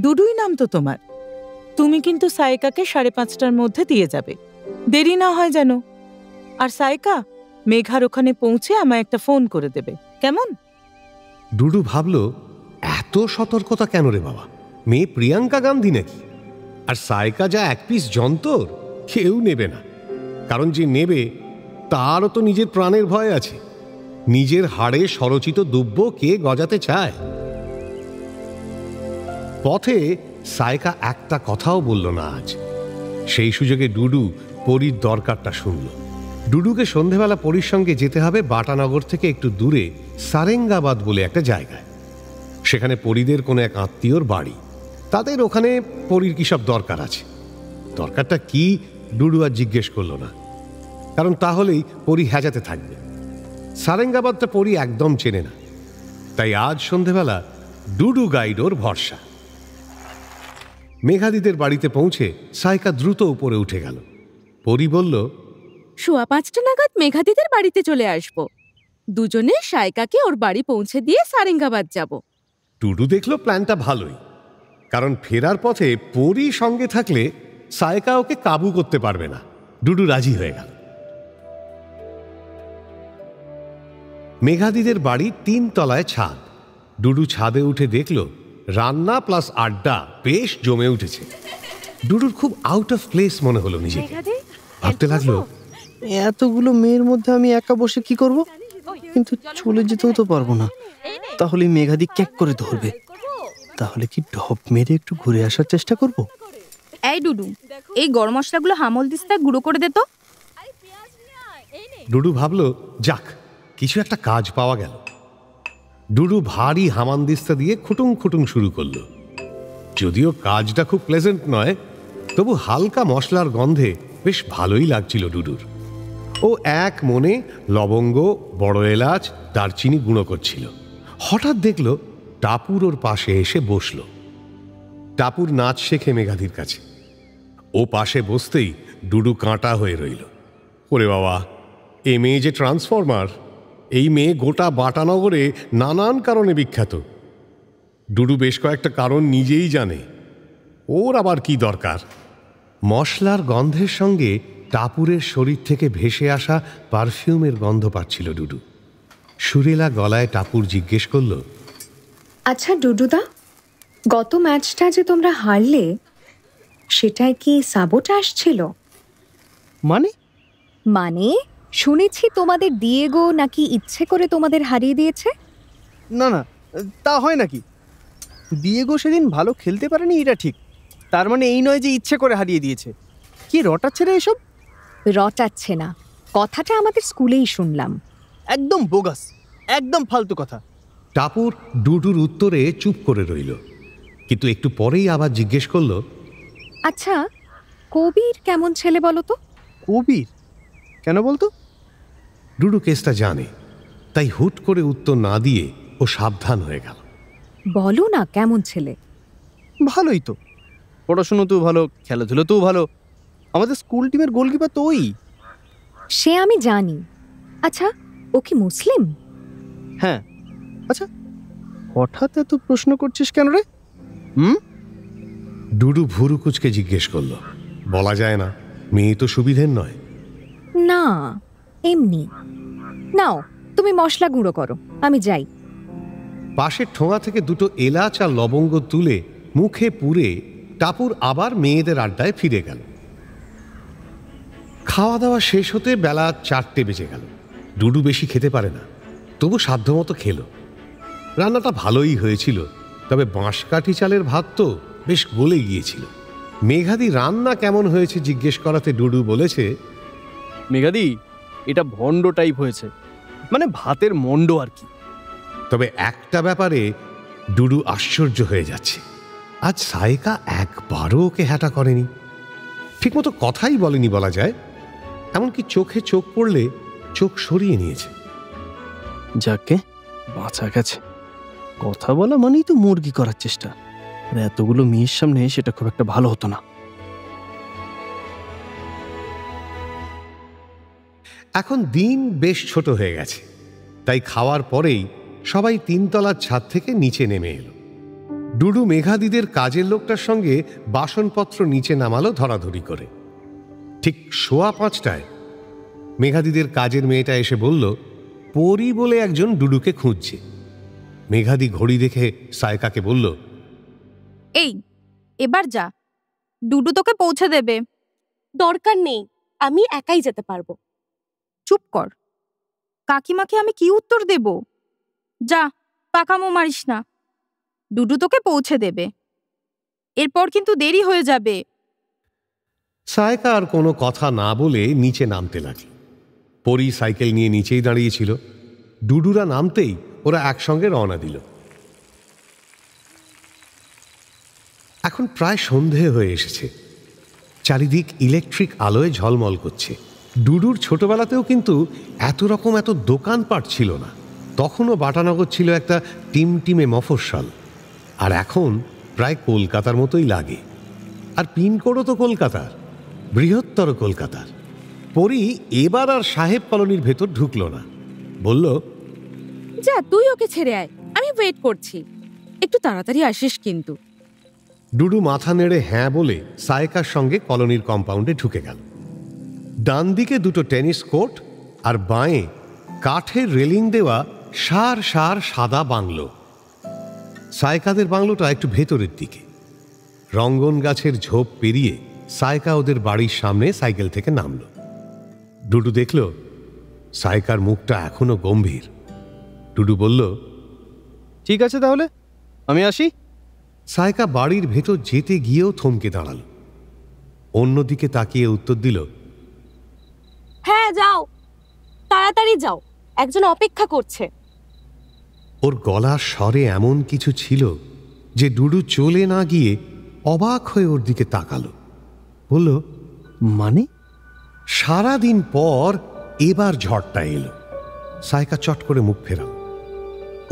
ডুডুই নাম তো তোমার। তুমি কিন্তু সায়কাকে 5:30টার মধ্যে দিয়ে যাবে, দেরি না হয় যেন। আর সায়কা, মেঘার ওখানে পৌঁছে আমায় একটা ফোন করে দেবে, কেমন? ডুডু ভাবল, এত সতর্কতা কেন রে বাবা? মেয়ে প্রিয়াঙ্কা গান্ধী নাকি? আর সায়কা যা এক পিস যন্তর, কেউ নেবে না। কারণ যে নেবে তারও তো নিজের প্রাণের ভয় আছে। নিজের হাড়ে স্বরচিত দুব্য কে গজাতে চায়? পথে সায়কা একটা কথাও বলল না আজ। সেই সুযোগে ডুডু পরীর দরকারটা শুনল। ডুডুকে সন্ধেবেলা পরীর সঙ্গে যেতে হবে বাটানগর থেকে একটু দূরে সারেঙ্গাবাদ বলে একটা জায়গায়। সেখানে পরীদের কোনো এক আত্মীয়র বাড়ি। তাদের ওখানে পরীর কি সব দরকার আছে। দরকারটা কি ডুডু আর জিজ্ঞেস করল না। কারণ তাহলেই পরি হ্যাজাতে থাকবে। সারেঙ্গাবাদটা পরি একদম চেনে না, তাই আজ সন্ধেবেলা ডুডু গাইড ওর ভরসা। মেঘাদিদের বাড়িতে পৌঁছে সাইকা দ্রুত উপরে উঠে গেল। পরি বলল, 5:15 নাগাদ মেঘাদিদের বাড়িতে চলে আসব। দুজনে সাইকাকে ওর বাড়ি পৌঁছে দিয়ে সারেঙ্গাবাদ যাব। ডুডু দেখলো প্ল্যানটা ভালোই, কারণ ফেরার পথে পরি সঙ্গে থাকলে সাইকা ওকে কাবু করতে পারবে না। ডুডু রাজি হয়ে গেল। মেঘাদিদের বাড়ি 3 তলায় ছাদ। ডুডু ছাদে উঠে দেখল রান্না প্লাস আড্ডা বেশ জমে উঠেছে। ডুডুর খুব আউট অফ প্লেস মনে হলো নিজেকে। ভাবতে লাগলো, এতগুলো মেয়ের মধ্যে আমি একা বসে কি করব? কিন্তু চলে যেতেও তো পারবো না, তাহলে মেঘাদি ক্যাক করে ধরবে। তাহলে কি ঢপ মেরে একটু ঘুরে আসার চেষ্টা করব? এই ডুডু, এই গরম মশলাগুলো হামল দিস্তায় গুঁড়ো করে দে তো। ডুডু ভাবলো, যাক কিছু একটা কাজ পাওয়া গেল। ডুডু ভারী হামানদিস্তা দিয়ে খুটুং খুটুং শুরু করলো। যদিও কাজটা খুব প্লেজেন্ট নয়, তবু হালকা মশলার গন্ধে বেশ ভালোই লাগছিল ডুডুর। ও এক মনে লবঙ্গ, বড় এলাচ, দারচিনি গুঁড়ো করছিল। হঠাৎ দেখল টাপুর ওর পাশে এসে বসল। টাপুর নাচ শেখে মেঘাদির কাছে। ও পাশে বসতেই ডুডু কাঁটা হয়ে রইল। ওরে বাবা, এ মেয়ে যে ট্রান্সফরমার! এই মেয়ে গোটা বাটানগরে নানান কারণে বিখ্যাত। ডুডু বেশ কয়েকটা কারণ নিজেই জানে। ওর আবার কি দরকার? মশলার গন্ধের সঙ্গে টাপুরের শরীর থেকে ভেসে আসা পারফিউমের গন্ধ পাচ্ছিল ডুডু। সুরেলা গলায় টাপুর জিজ্ঞেস করল, আচ্ছা ডুডুদা, গত ম্যাচটা যে তোমরা হারলে, সেটাই কি সাবোটাজ ছিল? মানে শুনেছি তোমাদের ডিয়েগো নাকি ইচ্ছে করে তোমাদের হারিয়ে দিয়েছে। না না, তা হয় নাকি? ডিয়েগো সেদিন ভালো খেলতে পারেনি, এটা ঠিক। তার মানে এই নয় যে ইচ্ছে করে হারিয়ে দিয়েছে। কি রটাচ্ছে না এসব? রটাচ্ছে না, কথাটা আমাদের স্কুলেই শুনলাম। একদম বোগাস, একদম ফালতু কথা। টাপুর ডুডুর উত্তরে চুপ করে রইল, কিন্তু একটু পরেই আবার জিজ্ঞেস করল, আচ্ছা কবির কেমন ছেলে বলো তো? কবির কেন বলতো? ডুডু কেসটা জানে, তাই হুট করে উত্তর না দিয়ে ও সাবধান হয়ে গেল। বলো না কেমন ছেলে? ভালোই তো, পড়াশুনোতেও ভালো, খেলাধুলোতেও ভালো। আমাদের স্কুল টিমের গোলকিপার তো ওই। সে আমি জানি। আচ্ছা ও কি মুসলিম? হ্যাঁ। আচ্ছা হঠাৎ এত প্রশ্ন করছিস কেন রে? ডুডু ভুরু কুচকে জিজ্ঞেস করল। বলা যায় না, মেয়ে তো সুবিধের নয়। না এমনি। নাও তুমি মশলা গুঁড়ো করো, আমি যাই। পাশের ঠোঙা থেকে 2টো এলাচ আর লবঙ্গ তুলে মুখে পুরে টাপুর আবার মেয়েদের আড্ডায় ফিরে গেল। খাওয়া দাওয়া শেষ হতে বেলা 4টে বেজে গেল। ডুডু বেশি খেতে পারে না, তবু সাধ্যমতো খেল। রান্নাটা ভালোই হয়েছিল, তবে বাঁশকাঠি চালের ভাত তো বেশ গলে গিয়েছিল। মেঘাদি রান্না কেমন হয়েছে জিজ্ঞেস করাতে ডুডু বলেছে, মেঘাদি এটা ভন্ড টাইপ হয়েছে, মানে ভাতের মন্ড আর কি। তবে একটা ব্যাপারে ডুডু আশ্চর্য হয়ে যাচ্ছে, আজ সাইকা একবারও ওকে হ্যাটা করেনি। ঠিকমতো কথাই বলেনি বলা যায়, এমনকি চোখে চোখ পড়লে চোখ সরিয়ে নিয়েছে। যাকে বাঁচা গেছে। কথা বলা মানেই তো মুরগি করার চেষ্টা, আর এতগুলো মেয়ের সামনে সেটা খুব একটা ভালো হতো না। এখন দিন বেশ ছোট হয়ে গেছে, তাই খাওয়ার পরেই সবাই 3 তলার ছাদ থেকে নিচে নেমে এলো। ডুডু মেঘাদিদের কাজের লোকটার সঙ্গে বাসনপত্র নিচে নামালো ধরাধরি করে। ঠিক 5:15 মেঘাদিদের কাজের মেয়েটা এসে বলল, পরি বলে একজন ডুডুকে খুঁজছে। মেঘাদি ঘড়ি দেখে সাইকাকে বলল, এই এবার যা, ডুডু তোকে পৌঁছে দেবে। দরকার নেই, আমি একাই যেতে পারবো। চুপ কর, কাকিমাকে আমি কি উত্তর দেব? যা, পাকামো মারিস না। ডুডু তোকে পৌঁছে দেবে, এরপর কিন্তু দেরি হয়ে যাবে। সাইকা আর কোনো কথা না বলে নিচে নামতে লাগল। পরি সাইকেল নিয়ে নিচেই দাঁড়িয়েছিল। ডুডুরা নামতেই ওরা একসঙ্গে রওনা দিল। এখন প্রায় সন্ধে হয়ে এসেছে। চারিদিক ইলেকট্রিক আলোয় ঝলমল করছে। ডুডুর ছোটবেলাতেও কিন্তু এত দোকানপাট ছিল না। তখনও বাটানগর ছিল একটা টিমটিমে মফস্বল, আর এখন প্রায় কলকাতার মতোই লাগে। আর পিনকোডও তো কলকাতার, বৃহত্তর কলকাতার। পরি এবার আর সাহেব কলোনির ভেতর ঢুকলো না, বলল, যা তুই ওকে ছেড়ে আয়, আমি ওয়েট করছি, একটু তাড়াতাড়ি আসিস কিন্তু। ডুডু মাথা নেড়ে হ্যাঁ বলে সায়কার সঙ্গে কলোনির কম্পাউন্ডে ঢুকে গেল। ডান দিকে দুটো টেনিস কোর্ট আর বাঁয়ে কাঠের রেলিং দেওয়া সার সাদা বাংলো। সায়কাদের বাংলোটা একটু ভেতরের দিকে। রঙ্গন গাছের ঝোপ পেরিয়ে সায়কা ওদের বাড়ির সামনে সাইকেল থেকে নামল। ডুডু দেখল সায়কার মুখটা এখনো গম্ভীর। ডুডু বলল, ঠিক আছে তাহলে আমি আসি। সায়কা বাড়ির ভেতর যেতে গিয়েও থমকে দাঁড়াল। অন্যদিকে তাকিয়ে উত্তর দিল, হ্যাঁ যাও, তাড়াতাড়ি যাও, একজন অপেক্ষা করছে। ওর গলার স্বরে এমন কিছু ছিল যে ডুডু চলে না গিয়ে অবাক হয়ে ওর দিকে তাকালো। বলল, মানে? সারাদিন পর এবার ঝড়টা এলো। সায়কা চট করে মুখ ফেরাল।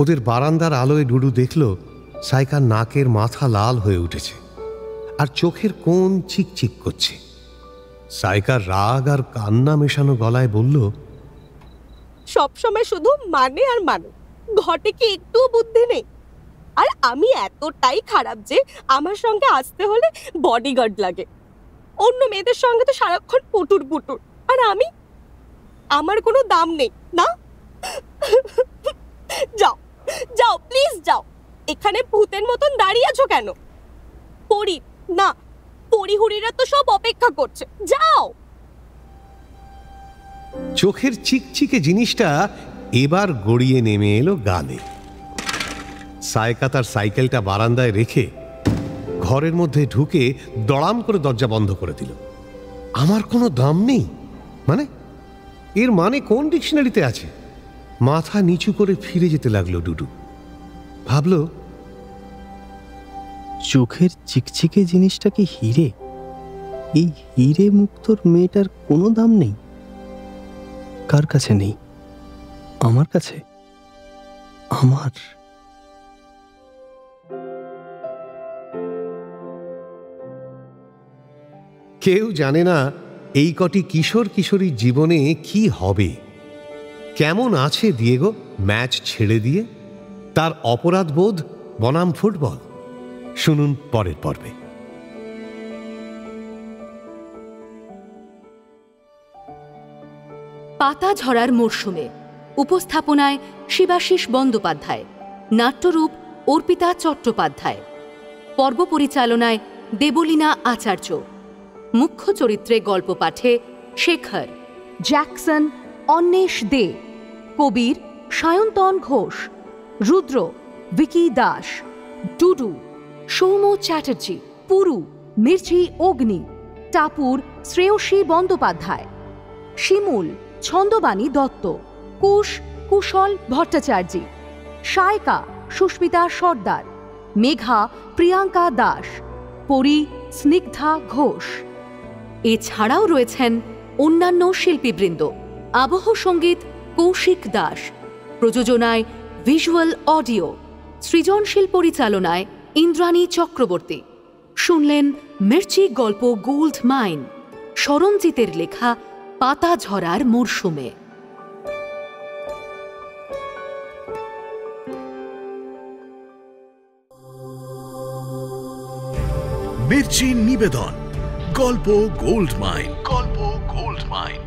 ওদের বারান্দার আলোয় ডুডু দেখল সায়কার নাকের মাথা লাল হয়ে উঠেছে আর চোখের কোণ চিকচিক করছে। সায়কার রাগ আর কান্না মেশানো গলায় বলল, সবসময় শুধু মানে আর মানে, ঘটে কি একটুও বুদ্ধি নেই? আর আমি এতটাই খারাপ যে আমার সঙ্গে আসতে হলে বডিগার্ড লাগে। অন্য মেয়েদের সঙ্গে তো সারাক্ষণ পুটুর পুটুর, আর আমি, আমার কোনো দাম নেই না? যাও যাও, প্লিজ যাও। এখানে ভূতের মতন দাঁড়িয়ে আছো কেন? পরি না, পরিহুরিরা তো সব অপেক্ষা করছে, যাও। চোখের চিকচিকে জিনিসটা এবার গড়িয়ে নেমে এলো গালে। সায়কা তার সাইকেলটা বারান্দায় রেখে ঘরের মধ্যে ঢুকে দড়াম করে দরজা বন্ধ করে দিল। আমার কোনো দাম নেই মানে? এর মানে কোন ডিকশনারিতে আছে? মাথা নিচু করে ফিরে যেতে লাগলো ডুডু। ভাবল, চোখের চিকচিকে জিনিসটা কি হিরে? এই হিরে মুক্তর মেয়েটার কোনো দাম নেই? কার কাছে নেই? আমার কাছে। আমার কেউ জানে না এই কটি কিশোর কিশোরীর জীবনে কি হবে। কেমন আছে দিয়েগো ম্যাচ ছেড়ে দিয়ে? তার অপরাধ বোধ বনাম ফুটবল। শুনুন পরের পর্বে। পাতা ঝরার মরশুমে উপস্থাপনায় শিবাশিস বন্দ্যোপাধ্যায়, নাট্যরূপ অর্পিতা চট্টোপাধ্যায়, পর্ব পরিচালনায় দেবলীনা আচার্য, মুখ্য চরিত্রে গল্প পাঠে শেখর, জ্যাকসন অন্বেষ দে, কবির সায়ন্তন ঘোষ, রুদ্র ভিকি দাস, ডুডু সৌম্য চ্যাটার্জি, পুরু মির্চি অগ্নি, টাপুর শ্রেয়সী বন্দ্যোপাধ্যায়, শিমুল ছন্দবাণী দত্ত, কুশ কুশল ভট্টাচার্য, সায়কা সুস্মিতা সর্দার, মেঘা প্রিয়াঙ্কা দাস, পরি স্নিগ্ধা ঘোষ। এছাড়াও রয়েছেন অন্যান্য শিল্পীবৃন্দ। আবহ সঙ্গীত কৌশিক দাস, প্রযোজনায় ভিজুয়াল অডিও, সৃজনশীল পরিচালনায় ইন্দ্রাণী চক্রবর্তী। শুনলেন মির্চি গল্প গোল্ড মাইন, সরঞ্জিতের লেখা পাতা ঝরার মরশুমে। মির্চি নিবেদন গল্প গোল্ড মাইন। গল্প গোল্ড মাইন।